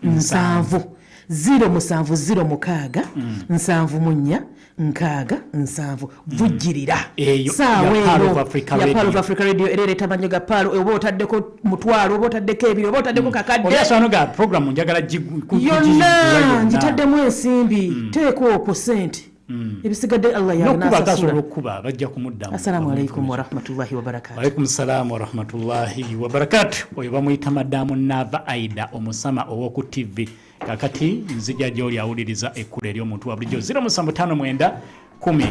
7 0706 7 6 vujjirira saawa eyo ya Pearl of Africa Radio ereeta amanyo ga Pearl oba otaddeko mutwalo oba otaddeko ebiro oba otaddeko kakadde obyasano ga program njagala yonna ngitaddemu ensimbi teekwa ku sente ebisigadde Allah yanasasula bajja kumuddamu. Assalamu alaikum wa rahmatullahi wa barakatuh. Alaikum salam wa rahmatullahi wa barakatuh. Oyo bamuyita madamu Nava Aida omusama owoku TV kakati nzija gyoli awuliriza ekkulu ery'omuntu wa bulijjo 0759 10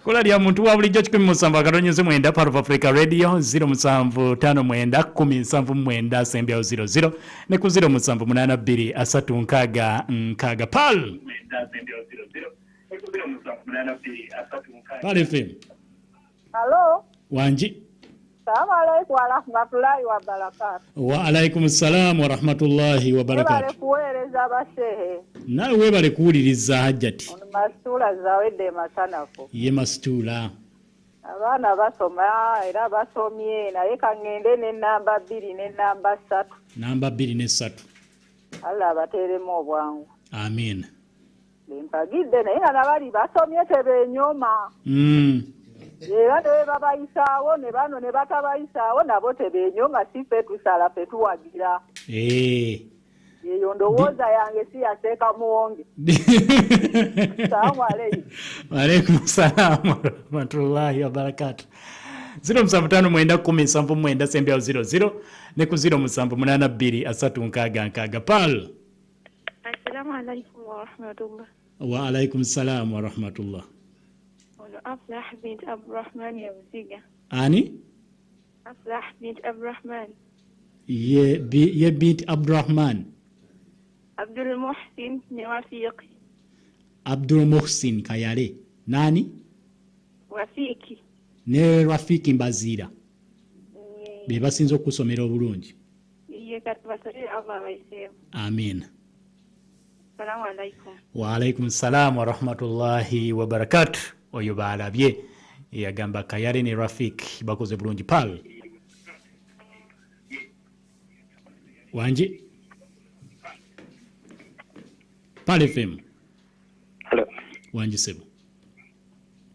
Kola lya muntu wa bulijjo 17 akatonyeze mwenda Pearl of Africa Radio 0759 sembya 00 ne ku 0782 Pearl Pearl FM. Hello. Wanji. Assalamu alaikum wa rahmatullahi wa barakatuh. Wa alaikum salam wa rahmatullahi wa barakatuh. Webale kuweereza bashehe. Nawe webale kuwuliriza hajjati. Masitula zawedde masanafu. Ye masitula. Abaana basoma era basomye naye kangende n'ennamba 2 n'ennamba 3. Namba 2 ne 3. Allah abateeremu obwangu. Amin. Mpagidde naye nga nabali basomye tebenyoma. Era ne babayisaawo ne bano ne batabayisaawo nabo tebenyoma si ffe tusala ffe tuwagira. Eyo ndowooza yange si yaseeka muwonge. Assalamu alaikum. Wa alaikum salaam wa rahmatullahi wa barakatuh. 0759 sembya 00 ne ku 0782 Pearl. Assalamu alaikum wa rahmatullah. Wa alaikum salam wa rahmatullah. Aflah bint Abdurrahman ya Buziga. Ani? Aflah bint Abdurrahman. Ye bint Abdurrahman. Abdul Muhsin ni Wafiqi. Abdul Muhsin Kayale. Nani? Wafiki. Ne Rafiki Mbazira. Be basinzo kusomera obulungi. Ye katubasale Allah baisemu. Amin. Assalamu alaikum. Wa alaikum salam wa rahmatullahi wa barakatuh. Oyo balabye yagamba Kayale ne Rafiki bakoze bulungi Pearl. Wanji Pearl FM. Hello. Wanji sebo.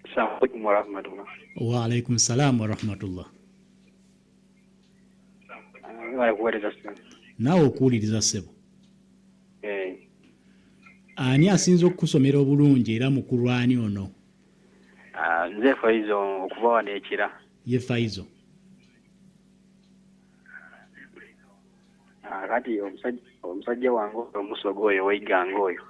Assalamu alaikum wa rahmatullah. Wa alaikum salam wa rahmatullah. Nawe okuwuliriza sebo. Ani asinza okusomera obulungi era mukulwani ono? Nze Faizo okuva wano ekira. Ye Faizo. Kati omusajja wange omusogo oyo weeyiganga oyo.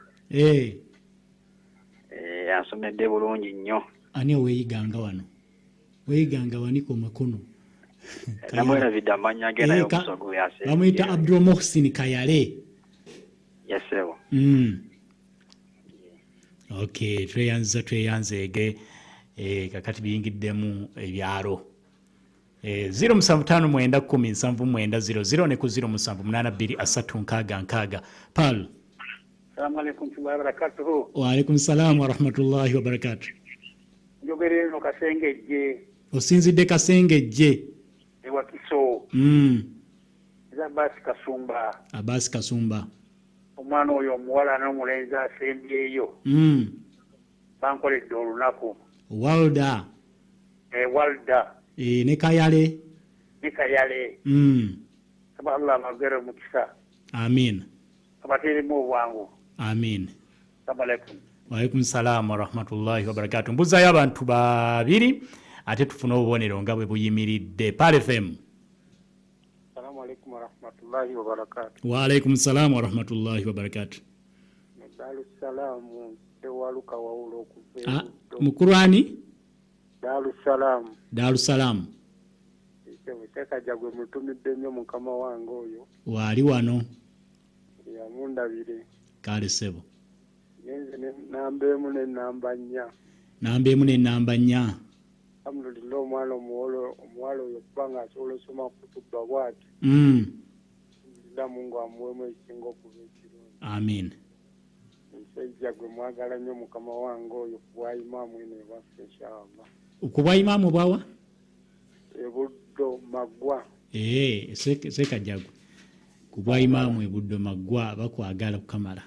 Asomedde bulungi nnyo. Ani oweeyiganga wano? Weeyiganga waniko makono. Namwerabidde amanya ge naye omusogo yase. Bamuyita Abdul Muhsin Kayale. Yesewo. Okay, tweyanzege kakati biyingiddemu ebyalo. 0759 ne ku 0782 Pearl. Assalamu alaikum wa barakatuhu. Wa alaikum salam wa rahmatullahi wa barakatuh. Njogere no Kasengejje. Osinzidde Kasengejje. Ewa Kiso. Abbas Kasumba. Omwana oyo omuwala n'omulenzi asembyeyo. Bankoledde olunaku. Walda. Walda. Ne Kayale. Saba Allah amagere mukisa. Amin. Abateeremu obwangu. Amin. Assalamu alaikum. Wa alaikum salam wa rahmatullahi wa barakatuh. Mbuzayo abantu babiri ate tufuna obubonero nga bwe buyimiridde. Pearl FM. Assalamu alaikum alaikum warahmatullahi wabarakatuh. Wa alaikum salam warahmatullahi wabarakatuh. Darussalamu tewaluka wawulo okuva Mukurwani? Darussalamu. Tekajagwe mutumidde nnyo mukama wange oyo. Wali wano. Yamundabire. Kale sebo. Yenze namba emu n'ennamba nnya. Namba emu n'ennamba nnya. Alhamdulillah omwana omuwala oyo kubanga asobola osoma kutubba bw'ati. Alhamdulillah Mungu amuwemu ekisinga okuba ekirungi. Amin. Omusajja gwe mwagala nnyo mukama wange oyo kubwa imaamu eno ewaffe inshallah. Kubwa imaamu bwawa? Ebuddo Maggwa. Sekajagwe. Kubwa imaamu Ebuddo Maggwa bakwagala kukamala.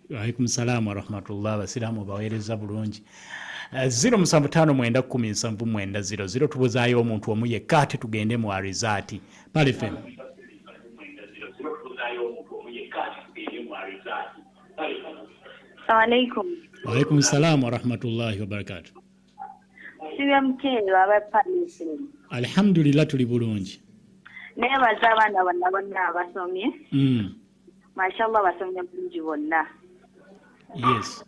Alaikum salaam wa rahmatullah. Abasiraamu baweereza bulungi. 075107900 tubuzaayo omuntu omu yekka ate tugende mu arizaati. Pale FM. Alaikum. Alaikum salaam wa rahmatullahi wa barakatuh. Sibya mkendo abapalisi. Alhamdulillah tuli bulungi. Nebaza abaana bonna abasomye. Mashallah basomye bulungi bonna. Yes.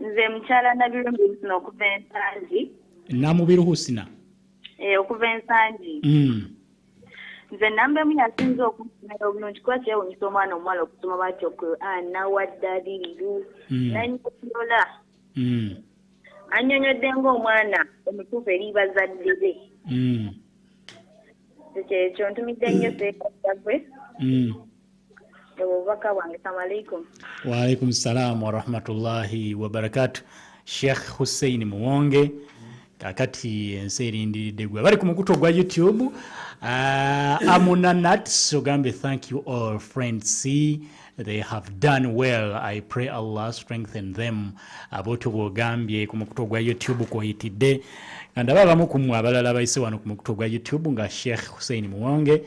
Nze mukyala Nabirungi Husina okuva Ensangi. Namubiru Husina. Okuva Ensangi. Nze namba emu yasinze okusomera obulungi kuba kyewuunyisa omwana omuwala okusoma batyo Quran nawaddaliriru nanyola. Annyonnyodde ng'omwana omutuufu eri bazadde be. Ekyo ntumidde nnyo Sekajagwe. Obubaka bwange. Assalamu alaikum. Wa alaikum salaam wa rahmatullahi wa barakatuh. Sheikh Hussein Muwonge kakati ensi erindiridde gwe bali ku mukuto gwa YouTube. Amunanat Sogambe, thank you all friends. See, they have done well. I pray Allah strengthen them. Aboto bogambye ku mukuto gwa YouTube koyitidde. Kanda baba mukumu abalala bayise wano ku mukuto gwa YouTube nga Sheikh Hussein Muwonge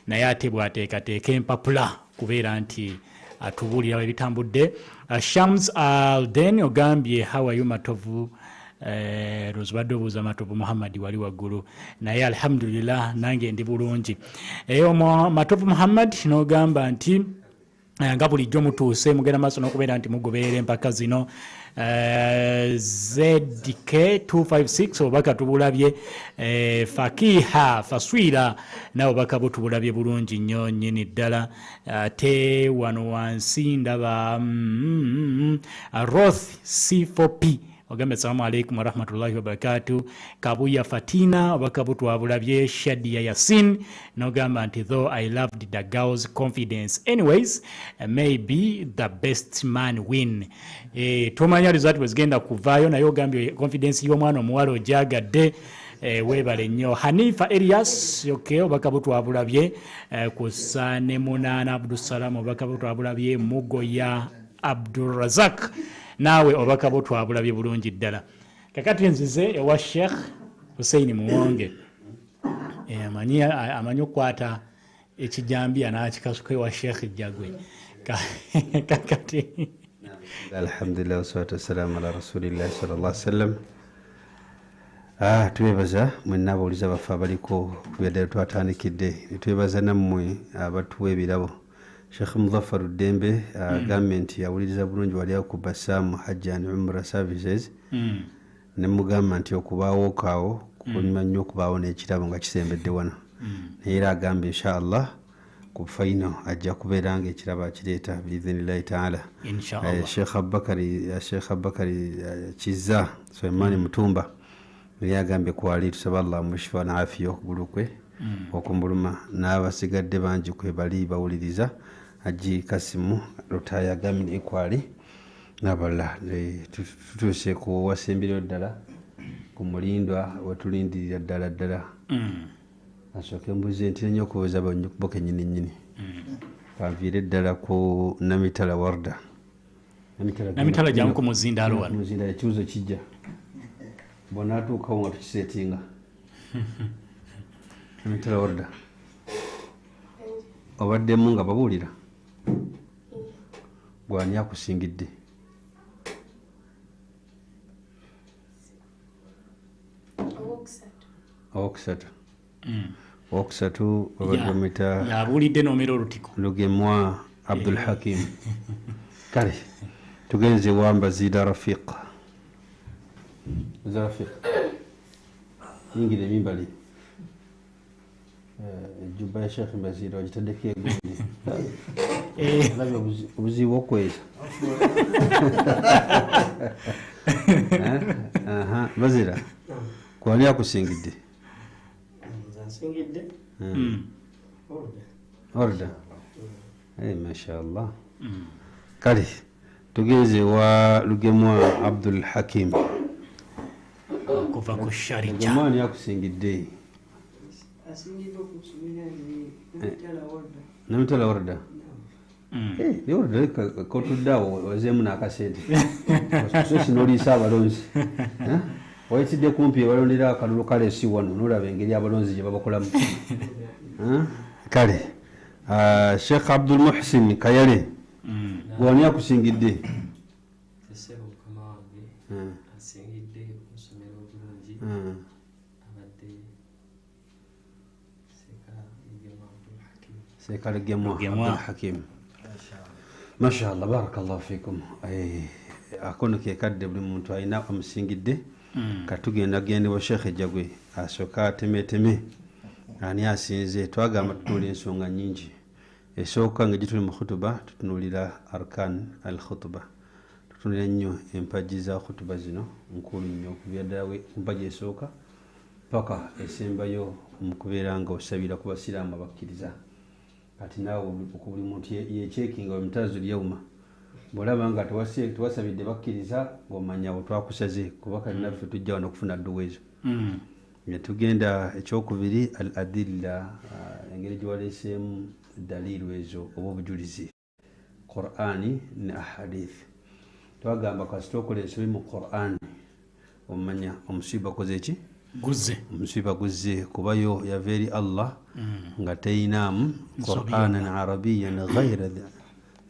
naye ate bwateekateeka empapula kubeera nti atubulira ebitambudde. Shams Alden ogambye how are you Matovu? Rozbado buza Matovu Muhammad wali waggulu naye alhamdulillah nange ndi bulungi. Matovu Muhammad n'ogamba nti nga bulijjo mutuuse mugenda maaso n'okubeera nti mugoberera empaka zino. ZDK 256 obaka tubulabye. Fakiha Faswira nawe obaka butubulabye bulungi nnyo nnyini ddala. Te wano wansi ndaba Roth C4P ogambe assalamu alaikum wa rahmatullahi wa barakatuh. Kabuya Fatina obaka butwabulabye. Shadia Yasin nogamba nti though I loved the girl's confidence anyways maybe the best man win. Tomanya result wezigenda kuvaayo naye ogambye confidence y'omwana omuwala ojagadde. Webale nnyo. Hanifa Elias obaka butwabulabye. Kusane Munana Abdussalam obaka butwabulabye. Mugoya Abdulrazak nawe obaka butwabulabye bulungi ddala. Kakati nzize ewa Sheikh Hussein Muwonge amanyi okukwata ekijambiya n'akikasuka ewa Sheikh Jagwe. Kakati alhamdulillah wassalatu wassalamu ala rasulillah sallallahu alaihi wasallam. Twebaza mwenna abawuliza baffe abaliko kubeddala twatandikidde. Twebaza nammwe abatuwa ebirabo. Sheikh Mudhaffaru Dembe agambye nti yawuliriza bulungi wali akuba Sam Hajj and Umrah Services. Ne mugamba nti okubaawo kaawo kunyuma nnyo okubaawo n'ekirabo nga kisembedde wano. Naye era agambye inshallah ku faino ajja kubeera nga ekirabo akireeta biidhinillahi taala. Sheikh Abubakari Kizza Suleimani Mutumba naye agambye kwali tusaba Allah mushifa na afiya okugulu kwe okumbuluma n'abasigadde bangi kwe bali bawuliriza. Haji Kasimu Rutaya Gamini Equali Nabala tutuuse ku wasembiro ddala ku mulindwa wetulindirira ddala asooke mbuze nti nnyo okubuuza boke nnyini kanviire ddala ku Namitala Warda. Namitala jangu ku Muzindaalo wano. Muzindaalo ekibuzo kijja bonaatuukawo nga tukiseetinga. Namitala Warda obaddemu nga babuulira gwani akusingidde? Owokusatu. okusatu babadde yabulidde nomero olutiko lugemwa Abdul Hakim. Kale tugenze wamba zida Rafiq. Rafiq ingire mimbali juba ya Sheikh Bazira wajitandeke gundi labda ubuzibu okweza aha Bazira kwani akusingidde Singidde. Order. Mashallah. Kale tugeze wa lugemwa Abdul Hakim kuva ku Sharija. Lugemwa ni akusingidde. Asingidde okusumira ni Mtala Order. Namtala Order. Ni order ko tuddawo wazemu nakasente. Sisi noli sabalonzi. Waitidde kumpi balondera akalulu kale si wano nolaba engeri abalonzi gye babakolamu. Kale Sheikh Abdul Muhsin Kayale gwani akusingidde Sesebo kama wange asingidde okusomera obulungi abadde Seka Lugemwa Abdul Hakim. Mashallah barakallahu fikum. Akono ke kadde buli muntu ayina amusingidde. Katugenda gende wa Sheikh Jagwe asoka temeteme ani asinze twagamba tutuli ensonga nyingi esooka nga gituli mu khutuba tutunulira arkan al khutuba tutunulira nnyo empaji za khutuba zino nkulu nnyo kubyadawe empaji esooka paka esembayo mu kubeera nga osabira ku basiraamu abakkiriza kati naawe okubuli muntu yechekinga omutazo lyauma bolaba nga tuwasabidde bakkiriza ng'omanya bwetwakusaze kuba kati naffe tujja wano okufuna dduweezo tugenda ekyokubiri al adilla engeri gyewaleeseemu dalilu ezo oba obujulizi Qur'ani ne ahadith twagamba kasita okola ensobi mu Qur'ani omanya omusiba koze ki guzze omusiba guzze kubayo yava eri Allah nga teyinaamu Qur'anan arabiyan ghayra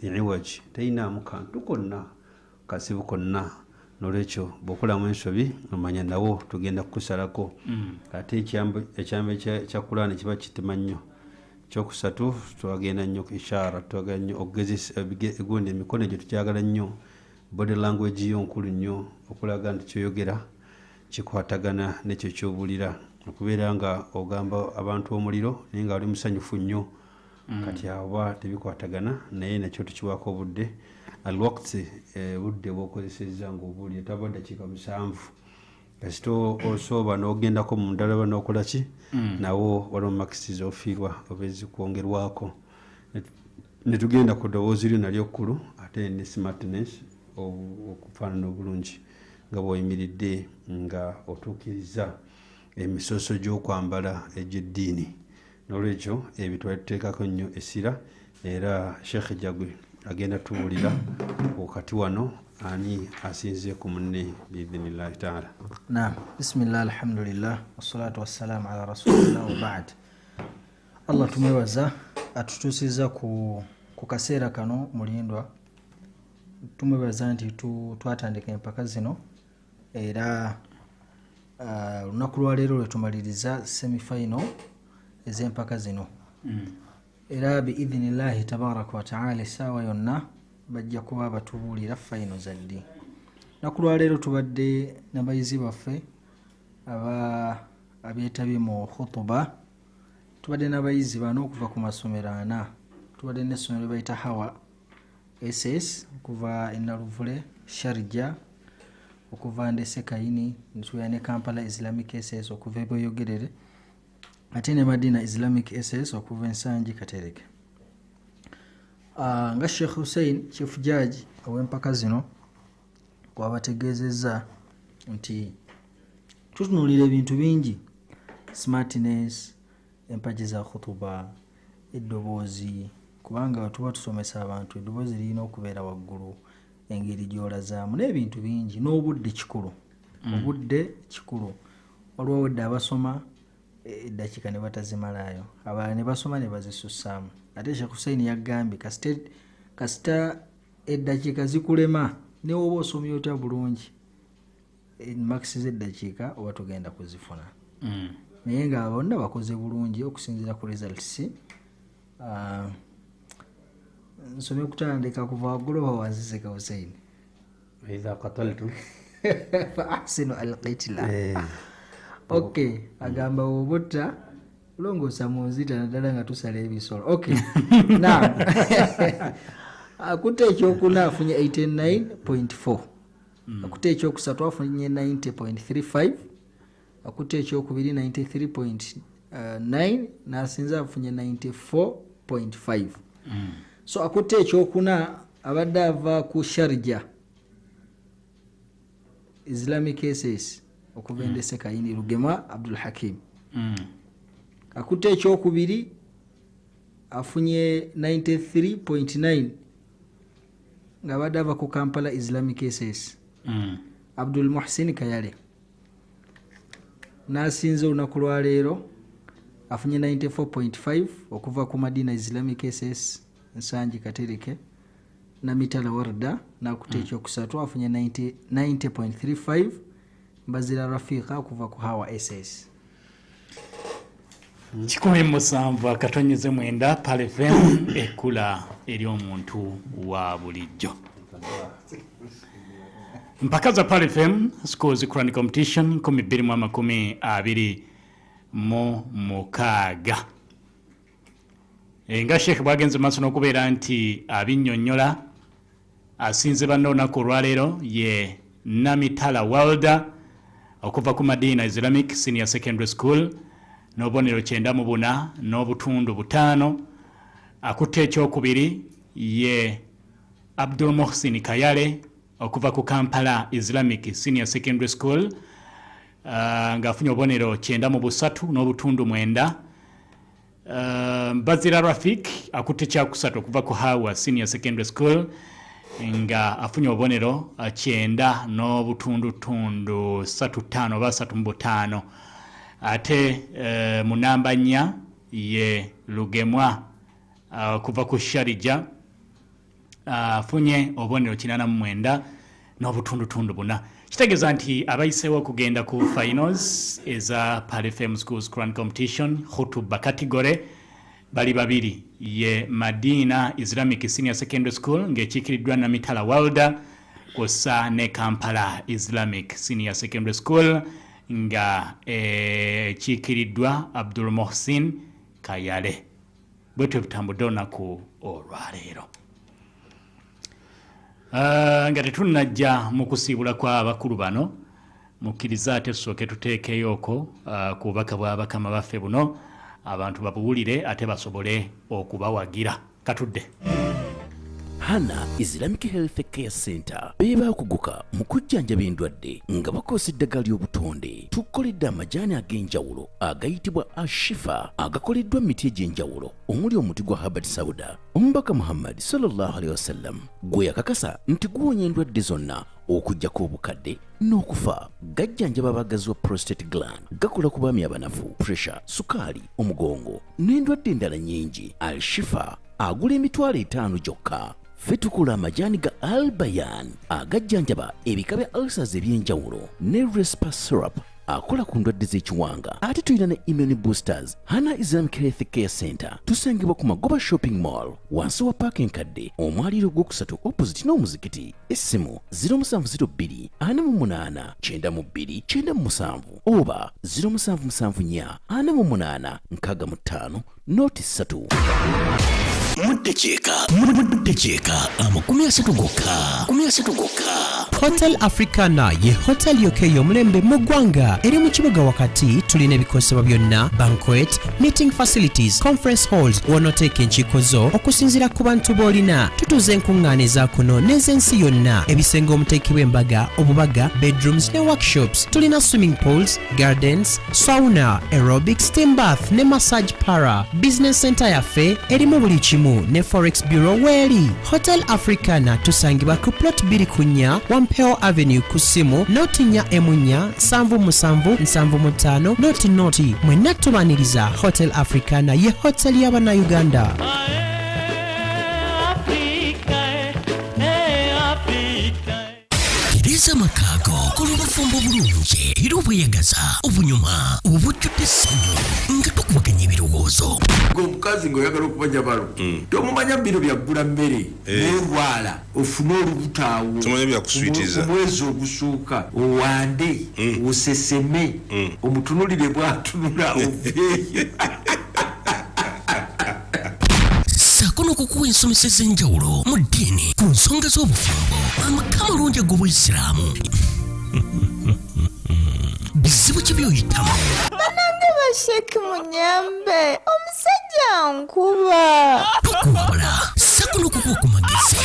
iwaj teyinaamu kantu konna kasibu konna nolwekyo bw'okolamu ensobi omanya nawo tugenda kukusalako ate ekyambe kya Qur'ani kiba kitema nnyo kyokusatu twagenda nnyo ku ishara twagenda nnyo okugezesa egundi emikono egyo tukyagala nnyo body language yo nkulu nnyo okulaga nti kyoyogera kikwatagana nekyo kyobulira okubeera nga ogamba abantu omuliro naye nga oli musanyufu nnyo kati awa tebikwatagana naye nakyo tukiwaako obudde alwakti budde bwokozeseza ngaobuulire taba dakiika 7 kasita osooba n'ogendako mu ndalaba n'okola ki nawo waliwo makisi zofiirwa oba ezikwongerwako ne tugenda ku ddoboozi lyo nalyo kkulu ate ne smartness okufaanana obulungi nga bw'oyimiridde nga otuukiriza emisoso gy'okwambala egy'eddiini n'olwekyo ebyo twatuteekako nnyo essira era Sheikh Jagwe agenda tuwulira wakati wano ani asinze ku munne biidhnillahi taala. Naam, bismillah alhamdulillah wassalatu wassalamu ala rasulillah wa ba'd. Allah tumwebaza atutuusiza ku kaseera kano mulindwa tumwebaza nti twatandika empaka zino era olunaku lwaleero lwetumaliriza semifinal ez'empaka zino era biidhnillahi tabaraka wa taala essaawa yonna bajja kuba batubuulira final zaddi. Lunaku lwaleero tubadde n'abayizi baffe abeetabye mu khutuba tubadde n'abayizi bano okuva ku masomero 4 tubadde n'essomero bayita Hawa SS okuva Enaluvule Sharija okuva Ndese Kayini nituya ne Kampala Islamic SS okuva e Boyogerere ate ne Madina Islamic SS okuva Ensangi Katereke. Nga Sheikh Hussein Chief Judge ow'empaka zino kwabategeezezza nti tutunuulira ebintu bingi smartness empaji za khutuba eddoboozi kubanga tuba tusomesa abantu eddoboozi lirina okubeera waggulu engeri gy'olazaamu n'ebintu bingi n'obudde kikulu obudde kikulu waliwo wedde abasoma eddakiika ne batazimalayo abalala ne basoma ne bazisussaamu ate Sheikh Hussein yagambye kasita eddakiika zikulema ne woba osomye otya bulungi makisi z'eddakiika oba tugenda kuzifuna naye nga bonna bakoze bulungi okusinziira ku results. Nsomye kutandika kuva waggulu wawazizeka Hussein. idha qataltum fa ahsinu alqitla. Okay, agamba obutta ulongoosa mu nzita naddala nga tusala ebisolo. Okay. Now akutte ekyokuna afunye 89.4. Akutte ekyokusatu afunye 90.35. Akutte ekyokubiri 93.9 n'asinza afunye 94.5. So akutte ekyokuna abadde ava ku Sharjah Islamic Cases okuva Ndese Kayini Rugema Abdul Hakim. Akutte ekyokubiri afunye 93.9 nga abadde ava ku Kampala Islamic Cases. Abdul Muhsin Kayale n'asinze olunaku lwa leero afunye 94.5 okuva ku Madina Islamic Cases Nsanji Katereke. Na Mitala Warda n'akutte ekyokusatu afunye 90.35 Mbazira Rafika okuva ku Hawa SS. 107.9 Pale FM ekula eri omuntu wa bulijjo. Mpaka za Pale FM Schools Quran Competition 2026 nga Sheikh bwagenze maaso n'okubeera nti abinnyonnyola asinze banno olunaku olwaleero ye Namitala Walda okuva ku Madina Islamic Senior Secondary School n'obubonero 94 n'obutundu 5. Akutte ekyokubiri ye Abdul Muhsin Kayale okuva ku Kampala Islamic Senior Secondary School ng'afunye obubonero 93 n'obutundu 9. Bazira Rafik akutte ekyakusatu okuva ku Hawa Senior Secondary School nga afunye obubonero 9 n'obutundu 35 oba 35. Ate mu namba 4 ye Lugemwa kuva ku Sharjah afunye obubonero 89 n'obutundu 4. Kitegeeza nti abayiseewo okugenda ku finals eza Pale FM Schools Quran Competition Khutuba category bali babiri ye Madina Islamic Senior Secondary School ng'ekiikiriddwa na Mitala Walda kw'ossa ne Kampala Islamic Senior Secondary School nga ekiikiriddwa Abdul Muhsin Kayale. Bwetwe butambudde olunaku olwaleero. Nga tetunnajja mu kusiibula kw'abakulu bano mukkiriza ate tusooke tuteekeyooko ku bubaka bwa bakama baffe buno abantu babuwulire ate basobole okubawagira. Katudde. Hana Islamic Health Care Center beba kuguka mu kujjanjaba endwadde nga bakozesa eddagala ly'obutonde. Tukoledde amajaani ag'enjawulo agayitibwa Ashifa agakoleddwa mu miti egy'enjawulo omuli omuti gwa Habat Sauda. Omubaka Muhammad sallallahu alaihi wasallam gwe yakakasa nti guwonya endwadde zonna okujjako obukadde n'okufa. Gajjanjaba abagazi wa prostate gland, gakola ku baami abanafu, pressure, sukaali, omugongo n'endwadde endala nnyingi. Al-Shifa agula $5 gyokka. Ffe tukula amajaani ga Al-Bayan agajjanjaba ebika bya ulcers eby'enjawulo ne Respa syrup akola ku ndwadde z'ekiwanga. Ate tulina ne immune boosters. Hana Islamic Health Care Center tusangibwa ku Magoba Shopping Mall wansi wa parking kadde omwaliro ogwokusatu opposite n'omuzikiti. Essimu 0702 48 92 97 oba 0774 48 65 noti 3. Muddekyeka amakumi asatu gokka. Hotel Africana ye hotel yoke y'omulembe mu ggwanga eri mu kibuga wakati. Tulina ebikozesebwa byonna: banquet, meeting facilities, conference halls w'onooteeka enkiiko zo okusinziira ku bantu b'olina. Tutuuza enkuŋŋaaniza kuno n'ez'ensi yonna, ebisenge omuteekebwa embaga, obubaga, bedrooms ne workshops. Tulina swimming pools, gardens, sauna, aerobic, steam bath ne massage para. Business center yaffe erimu buli kimu ne forex bureau weeri. Hotel Africana tusangibwa ku plot 2 Wampeo Avenue ku ssimu noti 47775 noti. Mwenna tubaniriza. Hotel Africana ye hotel y'Abannayuganda. Tereza Makago kuluba obufumbo bulungi era obweyagaza obunyuma obujjudde essanyu nga tukubaganya ebirowoozo omukazi ng'oyagala okubanja balo tomumanya bino byaggula mmere n'olwala ofune olubutaawo omwezi ogusooka owande oseseme omutunulire bw'atunula oveeyo saako n'okukuwa ensomesa ez'enjawulo mu ddiini ku nsonga z'obufumbo amaka amalungi ag'obuyisiraamu bizibu ki by'oyitamu banange basheki munyambe omusajja nkuba tukuwabula saako n'okukuwa ku magezi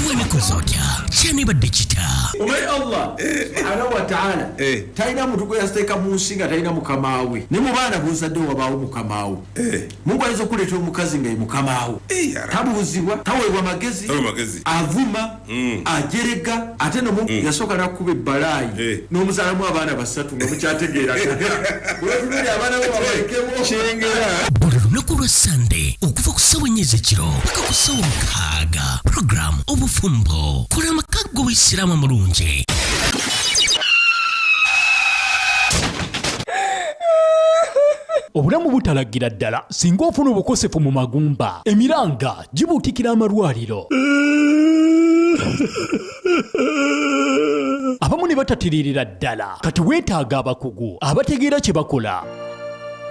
wemikoze otya kyanibadde kita omanyi allah subhanahu wa taala talina muntu gwe yasiteeka mu nsi nga talina mukamaawe ne mu baana b'ozadde wabaawo mukamaawe mungu ayinza okuleeta omukazi nga ye mukamaawe tabuuzibwa taweebwa magezi avuma ajerega ate nomu yasooka nakkuba ebbalaayi n'omuzaalamu abaana basatu nga mukyategeera olwetunuli abaana be babalekemo kyengera buli lunaku lwa sande okuva ku ssawa 4 ekiro paka ku ssawa 6 programu obufumbo kola amaka g'obuyisiraamu amulungi obulamu butalagira ddala singa ofuna obukosefu mu magumba emiranga gibuutikira amalwaliro abamu ne batatiririra ddala kati weetaaga abakugu abategeera kye bakola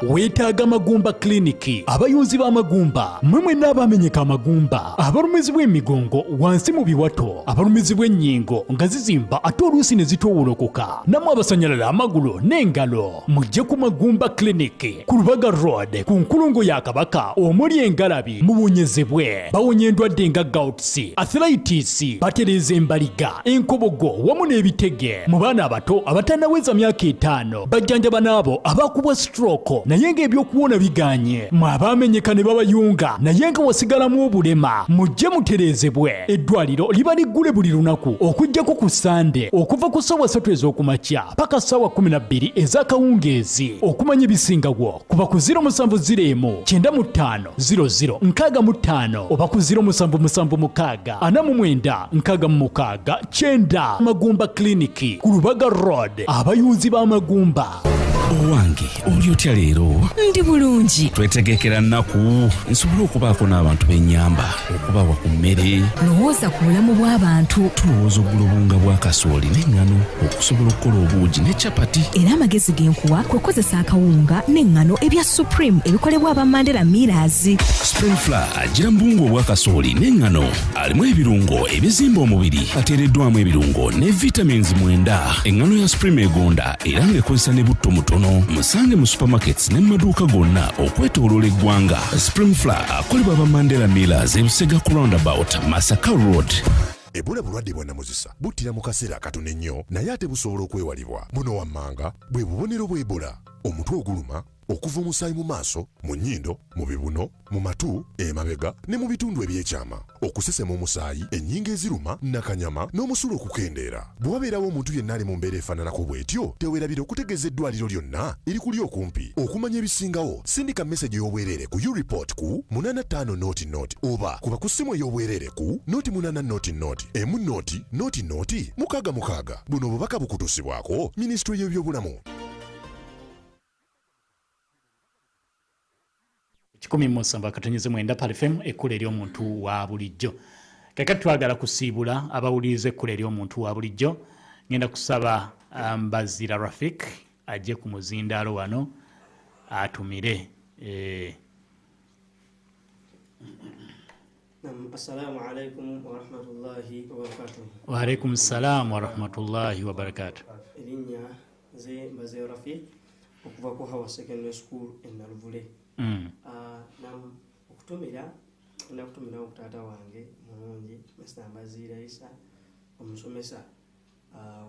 weetaaga Magumba Kliniki abayunzi b'amagumba mmwe mwenna abamenyeka amagumba abalumizibwa emigongo wansi mu biwato abalumizibwa ennyingo nga zizimba ate oluusi ne zitoowolokoka nammwe abasanyalala amagulu n'engalo mujje ku Magumba Kliniki ku Lubaga Road ku nkulungo ya Kabaka omuli engalabi muwonyezebwe bawonya endwadde nga gouts arthritis batereeza embaliga enkobogo wamu n'ebitege mu baana abato abatannaweza myaka 5 bajjanjaba n'abo abakubwa stroke naye ng'ebyokuwona biganye mwe abamenyeka ne babayunga naye nga wasigalamu obulema mujje mutereezebwe eddwaliro liba liggule buli lunaku okuggyako ku sande okuva ku ssaawa 3 ez'okumakya paka ssaawa 12 ez'akawungeezi okumanya ebisingawo kuba ku 070950065 oba ku 0774649 Magumba Kliniki ku Lubaga Road abayunzi b'amagumba owange oli otya leero ndi bulungi twetegekera nnaku nsobole okubaako n'abantu b'ennyamba okubawa ku mmere lowooza ku bulamu bw'abantu tulowooza oggula obunga bwa kasooli n'eŋŋano okusobola okukola obuugi ne capati era amagezi genkuwa kwe kozesa akawunga n'eŋŋano ebya supreme ebikolebwa aba Mandela Millers spring flour agira mbungu obwa kasooli n'eŋŋano alimu ebirungo ebizimba omubiri ateereddwamu ebirungo ne vitamins 9 eŋŋano ya supreme egonda era ng'ekozesa ne butto mutono musange mu supermarkets ne maduuka gonna okwetooloola eggwanga spring flour akolebwa aba Mandela Millers ebusega ku roundabout Masaka Road. Ebola bulwadde bwa namuzisa buttira mu kaseera katono ennyo naye ate busobola okwewalibwa buno wammanga bwe bubonero bwa Ebola omutwe oguluma okuva omusaayi mu maaso mu nnyindo mu bibuno mu matu emabega ne mu bitundu ebyekyama okusesema omusaayi ennyingo eziruma nakanyama n'omusulo okukendeera bwe wabeerawo omuntu yenna ali mu mbeera efaananako bw'etyo teweerabira okutegeeza eddwaliro lyonna erikuli okumpi okumanya ebisingawo sindika message y'obwereere ku ureport ku 8500 oba kuba ku ssimu ey'obwereere ku 880 emu noti 666 buno obubaka bukutuusibwako minisitule y'ebyobulamu 107.9 Pal FM ekkula ery'omuntu wa bulijjo kakati twagala kusiibula abawuliriza ekkula ery'omuntu wa bulijjo ngenda kusaba Mbazira Rafik ajje ku muzindaalo wano atumire Assalamu alaikum wa rahmatullahi wa barakatuh. Wa alaikum salam wa rahmatullahi wa barakatuh. Erinnya nze Mbazira Rafik okuva ku Hawa Secondary School Naluvule. Nam okutumira okutaata wange mulungi Mr. Mbazira Isa omusomesa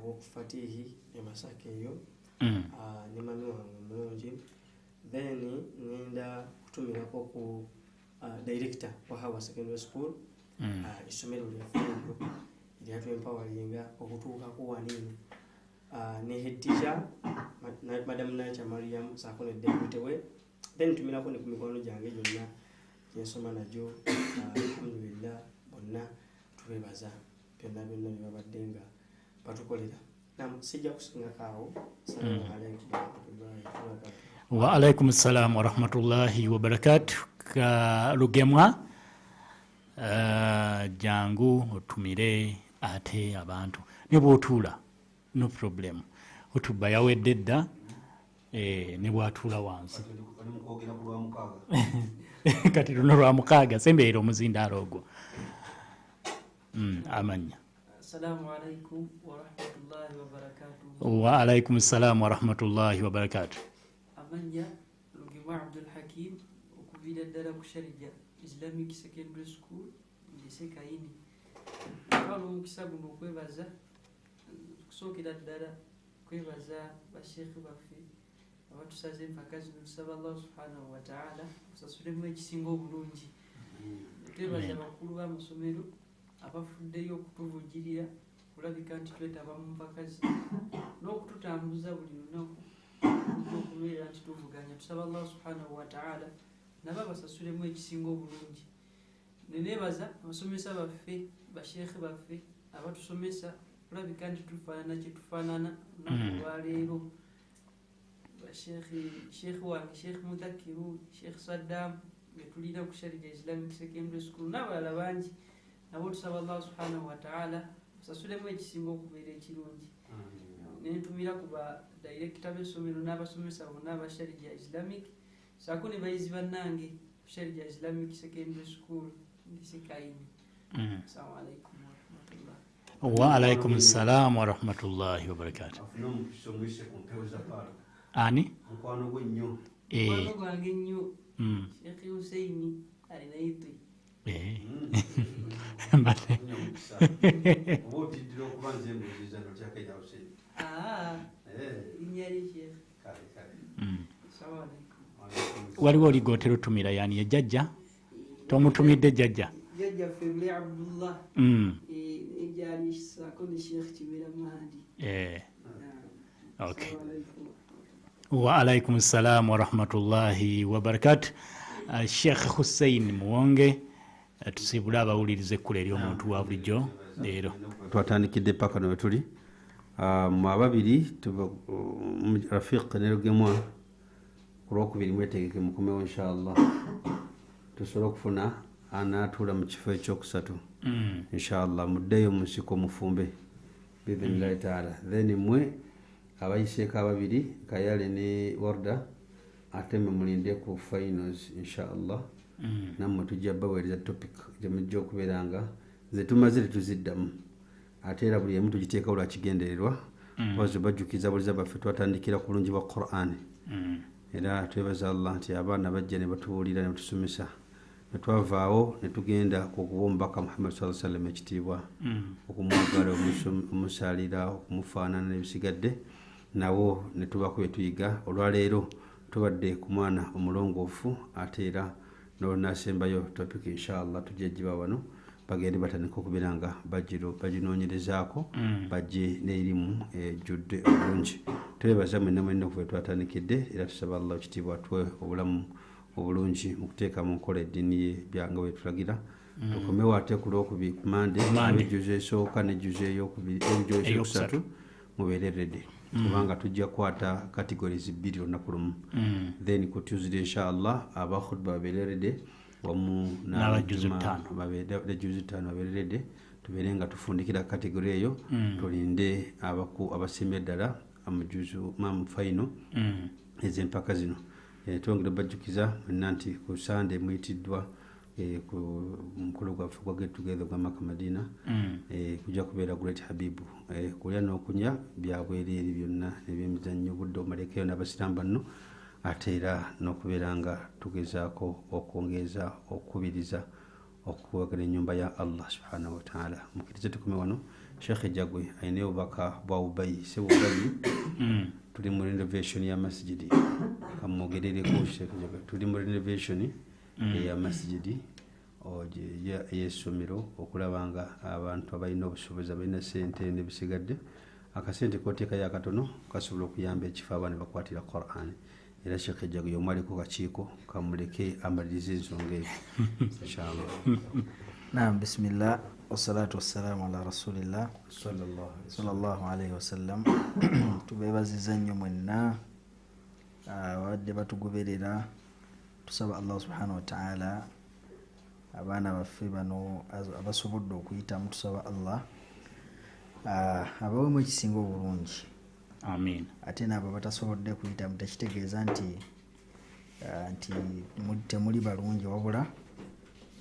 w'okufatihi e Masaka eyo ne mami wange mulungi then ngenda kutumirako ku director wa Hawa Secondary School essomero lyaffe eryatwempawalinga okutuukako wanini ne head teacher Madam Nacha Mariam saako ne deputy we then tumirako ne ku mikwano gyange gyonna gyensoma nagyo alhamdulillah bonna tubebaza byonna byonna byebabadde nga batukolera sijja kusinga kawo. Assalamu alaikum warahmatullahi wabarakatuh. Wa alaikum assalam warahmatullahi wabarakatuh. Ka lugemwa jangu otumire ate abantu ne bw'otuula no problem otuba yawedde dda ne bw'atuula wansi kati luno lwa mukaaga sembeera omuzindaalo ogwo. Amanya. Assalamu alaikum warahmatullahi wabarakatuh. Wa alaikum assalam warahmatullahi wabarakatuh. Amanya Lugemwa Abdul Hakim okuvira ddala ku Sharija Islamic Secondary School lycée Kaini. Kano omukisa guno okwebaza okusookera ddala okwebaza basheekhe baffe abatusaze empaka zino tusaba Allah subhanahu wa ta'ala kusasulemu ekisinga obulungi. Twebaza bakulu b'amasomero abafuddeyo okutuvujjirira kulabika nti twetaba mu mpaka zino n'okututambuza buli lunaku okubeera nti tuvuganya. Tusaba Allah subhanahu wa ta'ala nabo abasasulemu ekisinga obulungi. Nenebaza abasomesa baffe basheekhe baffe abatusomesa kulabika nti tufaanana kyetufaanana nakulwaleero. Sheikh wange Sheikh Mutakiru, Sheikh Saddam betulina ku Sharija Islamic Secondary School n'abalala bangi nabo tusaba Allah subhanahu wa ta'ala sasulemu ekisinga okubeera ekirungi. Nentumira ku ba director b'essomero n'abasomesa bonna aba Sharija Islamic saako ne bayizi bannange ku Sharija Islamic Secondary School lycée Kaini. Assalamu alaikum warahmatullahi. Wa alaikum assalam warahmatullahi wabarakatuh. Ani? Mukwano gwe nnyo. Mukwano gwange nnyo. Sheikh Hussein alina yitu. Waliwo oligotera otumira yani ye jjajja tomutumidde jjajja jjajja February Abdullah ejali sako ne Sheikh Kibera Mahdi. Okay. Wa alaikum assalam warahmatullahi wabarakatuh. Sheikh Hussein Muwonge tusibula abawulirize ekkula ery'omuntu wa bulijjo leero twatandikidde paka no wetuli mu ababiri Rafiq ne Lugemwa ku lwokubiri mwetegeke mukomewo inshallah tusobola okufuna anaatuula mu kifo ekyokusatu inshallah muddeyo mu nsiko mufumbe bidhnillahi taala then mwe abayiseeko ababiri Kayale ne Warda ate mwe mulinde ku finals inshallah. Nammwe tujja baweereza topic gyemujja okubeera nga ze tumaze tetuziddamu ate era buli emu tugiteeka olwa kigendererwa bazo bajjukiza buliza baffe twatandikira ku bulungi bwa Qur'an era twebaza Allah nti abaana bajja ne batubuulira ne batusomesa ne twavaawo ne tugenda ku kuwa omubaka Muhammad sallallahu alaihi wasallam ekitiibwa okumwagala omusalira okumufaanana n'ebisigadde nawo ne tubaako bye tuyiga. Olwaleero tubadde ku mwana omulongoofu ate era n'olunasembayo topic inshallah tujja giba wano bagende batandika okubeera nga baginoonyerezaako bajje n'erimu ejjudde obulungi. Twebaza mwenna mwenna okuva twatandikidde era tusaba Allah ekitiibwa atuwe obulamu obulungi mu kuteeka mu nkola eddiini ye byanga bwe tulagira. Tukomewo ate ku lwokubiri ku Mande ejuzo esooka n'ejuzo eyokusatu mubeere ready kubanga tujja kukwata categories bbiri olunaku lumu. Then ku Tuesday inshallah aba khutba babeere ready wamu n'abajuzu ttaano babeere ready tubeere nga tufundikira category eyo tulinde abasembe ddala amajuzu mu final ez'empaka zino. Twongera bajjukiza mwenna nti ku Sunday muyitiddwa ku mukolo gwaffe gwa Get Together gwa Maka Madina kujja kubeera Great Habibu kulya n'okunywa byabwereere byonna ebyemizannyo budde omalekeyo n'abasiraamu banno ate era n'okubeera nga tugezaako okwongeza okukubiriza okuwagala ennyumba ya Allah subhanahu wa ta'ala. Mukkirize tukome wano Sheikh Jagwe ayina obubaka bwa Ubayi Sebubayi tuli mu renovation ya masjidi kamwogerereko Sheikh Jagwe tuli mu renovation ya masjidi y'essomero okulaba nga abantu abalina obusobozi abalina ssente n'ebisigadde akasente kooteekayo akatono kasobola okuyamba ekifo abaana bakwatira Qur'an era Sheikh Jagwe y'omu ali ku kakiiko kamuleke amalirize ensonga eyo inshallah. Naam, bismillah wassalatu wassalamu ala rasulillah sallallahu alayhi wasallam. Tubebaziza nnyo mwenna wadde batugoberera. Tusaba Allah subhanahu wa ta'ala abaana baffe bano abasobodde okuyitamu, tusaba Allah abawemu ekisinga obulungi. Amin. Ate n'abo batasobodde kuyitamu tekitegeeza nti temuli balungi, wabula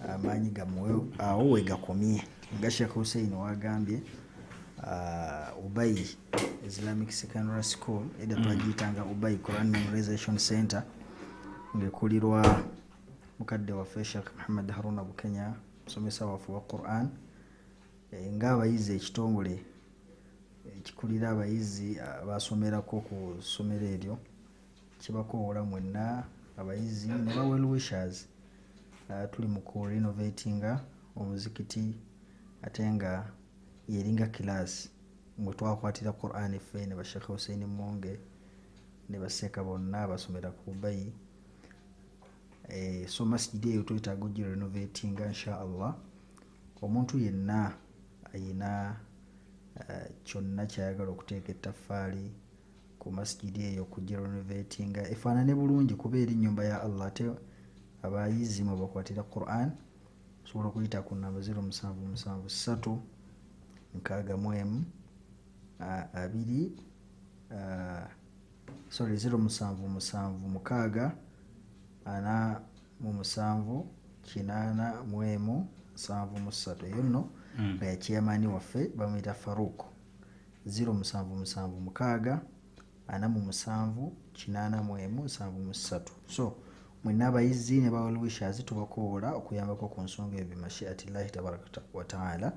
amaanyi gammwe awo we gakomye. Nga Sheikh Hussein wagambye Ubay Islamic Secondary School edda twagiyitanga Ubay Quran Memorization Center ng'ekulirwa mukadde waffe Sheikh Muhammad Haruna Bukenya, musomesa waffe wa Quran. Ng'abayizi ekitongole ekikulira abayizi basomerako ku ssomero eryo kibakoola mwenna abayizi ne ba well wishers. Tuli mu ku renovatinga omuzikiti ate nga yeringa kilaasi mwe twakwatira Quran ffe ne ba Sheikh Hussein Monge ne baseka bonna basomera ku Ubay. So masjidi eyo twetaaga oggi renovatinga insha Allah. Omuntu yenna ayina kyonna kyayagala okuteeka ettaffaali ku masjidi eyo okuggi renovatinga efaanane bulungi kuba eri nnyumba ya Allah. Ate abayizi mwe bakwatira Quran sobola okuyita ku namba 0773 61 2 0776 ana mu 7 kinana mwemu 73. Eyo nno nga ya chairman waffe bamuyita Faruku. 0776 ana mu 7 kinana mwemu 73. So mwenna abayizi ne ba well wishers tubakoola okuyambako ku nsonga eyo bimashiatillahi tabaraka wa ta'ala.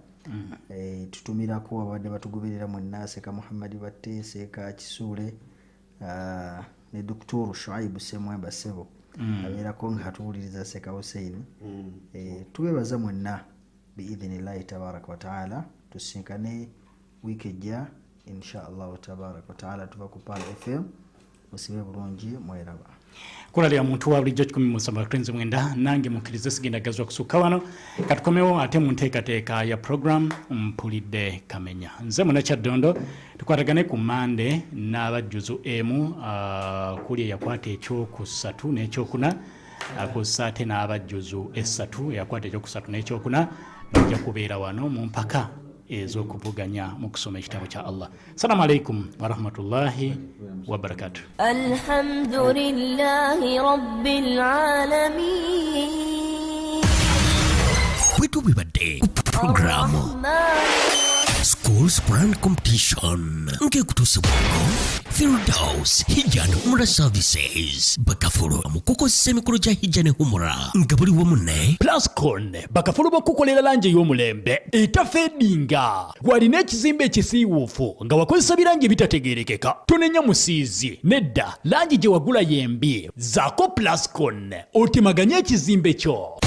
Tutumirako abadde batugoberera mwenna Seeka Muhammad Batte, Seeka Kisuule ne Dr. Shuaibu Semwemba Sebo abeerako nga atuwuliriza Seeka Hussein. Tubebaza mwenna biidhinillahi tabaraka wa ta'ala. Tusinkane wiiki ejja insha Allah tabaraka wa ta'ala tuva ku Pal FM. Musibe bulungi, mweraba. Kulalya muntu wa bulijjo 17 nange mukkirize sigenda gazwa kusukka wano katukomewo ate mu nteekateeka ya program mpulidde Kamenya. Nze Munakyaddondo tukwatagane ku Mande n'abajjuzu emu kuli eyakwata ekyokusatu n'ekyokuna akussa ate n'abajjuzu essatu eyakwata ekyokusatu n'ekyokuna bajja kubeera wano mu mpaka ez'okuvuganya mu kusoma ekitabo kya Allah. Assalamu alaikum wa rahmatullahi wa barakatuh. Alhamdulillahi rabbil alamin. Kwetu bibadde programu Schools Brand Competition ngekutusibwako Firdaus Hijjan Humra Services Bakafulu mukukozesa emikolo gya Hijjan Humra nga buli wamu ne Plascon Bakafulu bakukolera langi y'omulembe etafeedinga. Walina ekizimbe ekisiiwuufu nga wakozesa birangi bitategeerekeka tonenya musiizi nedda langi gye wagula yembi zaako Plascon otemaganye ekizimbe kyo.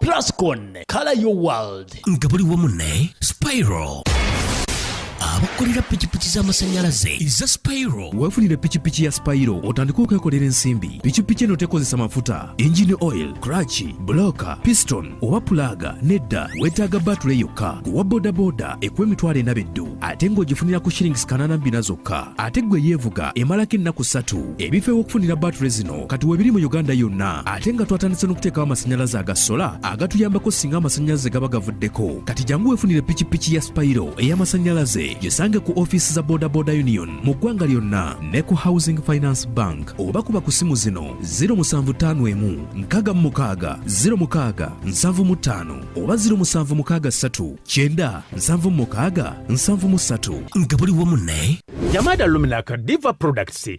Plascon Color Your World nga buli wamu ne Spyro abakolera pikipiki z'amasanyalaze eza Spyro. Weefunire pikipiki ya Spyro otandika okwekolera ensimbi. Pikipiki eno tekozesa mafuta, engine oil, clutch, blocker, piston oba pulaga nedda weetaaga batule yokka. Kuwa bodaboda ekuwa $42 ate ng'ogifunira ku shillings 42 zokka. Ate gwe yeevuga emalako ennaku 3. Ebifo ew'okufunira batule zino kati weebiri mu Uganda yonna ate nga twatandise n'okuteekawo amasanyalaze aga sola agatuyambako singa amasanyalaze gaba gavuddeko. Kati jangu weefunire pikipiki ya Spyro ey'amasanyalaze gisange ku office za Boda Boda Union mu ggwanga lyonna ne ku Housing Finance Bank oba kuba ku simu zino 0751 66 06 75 oba 0763 9 76 73 nga buli wamu ne Yamada Luminaca Diva Products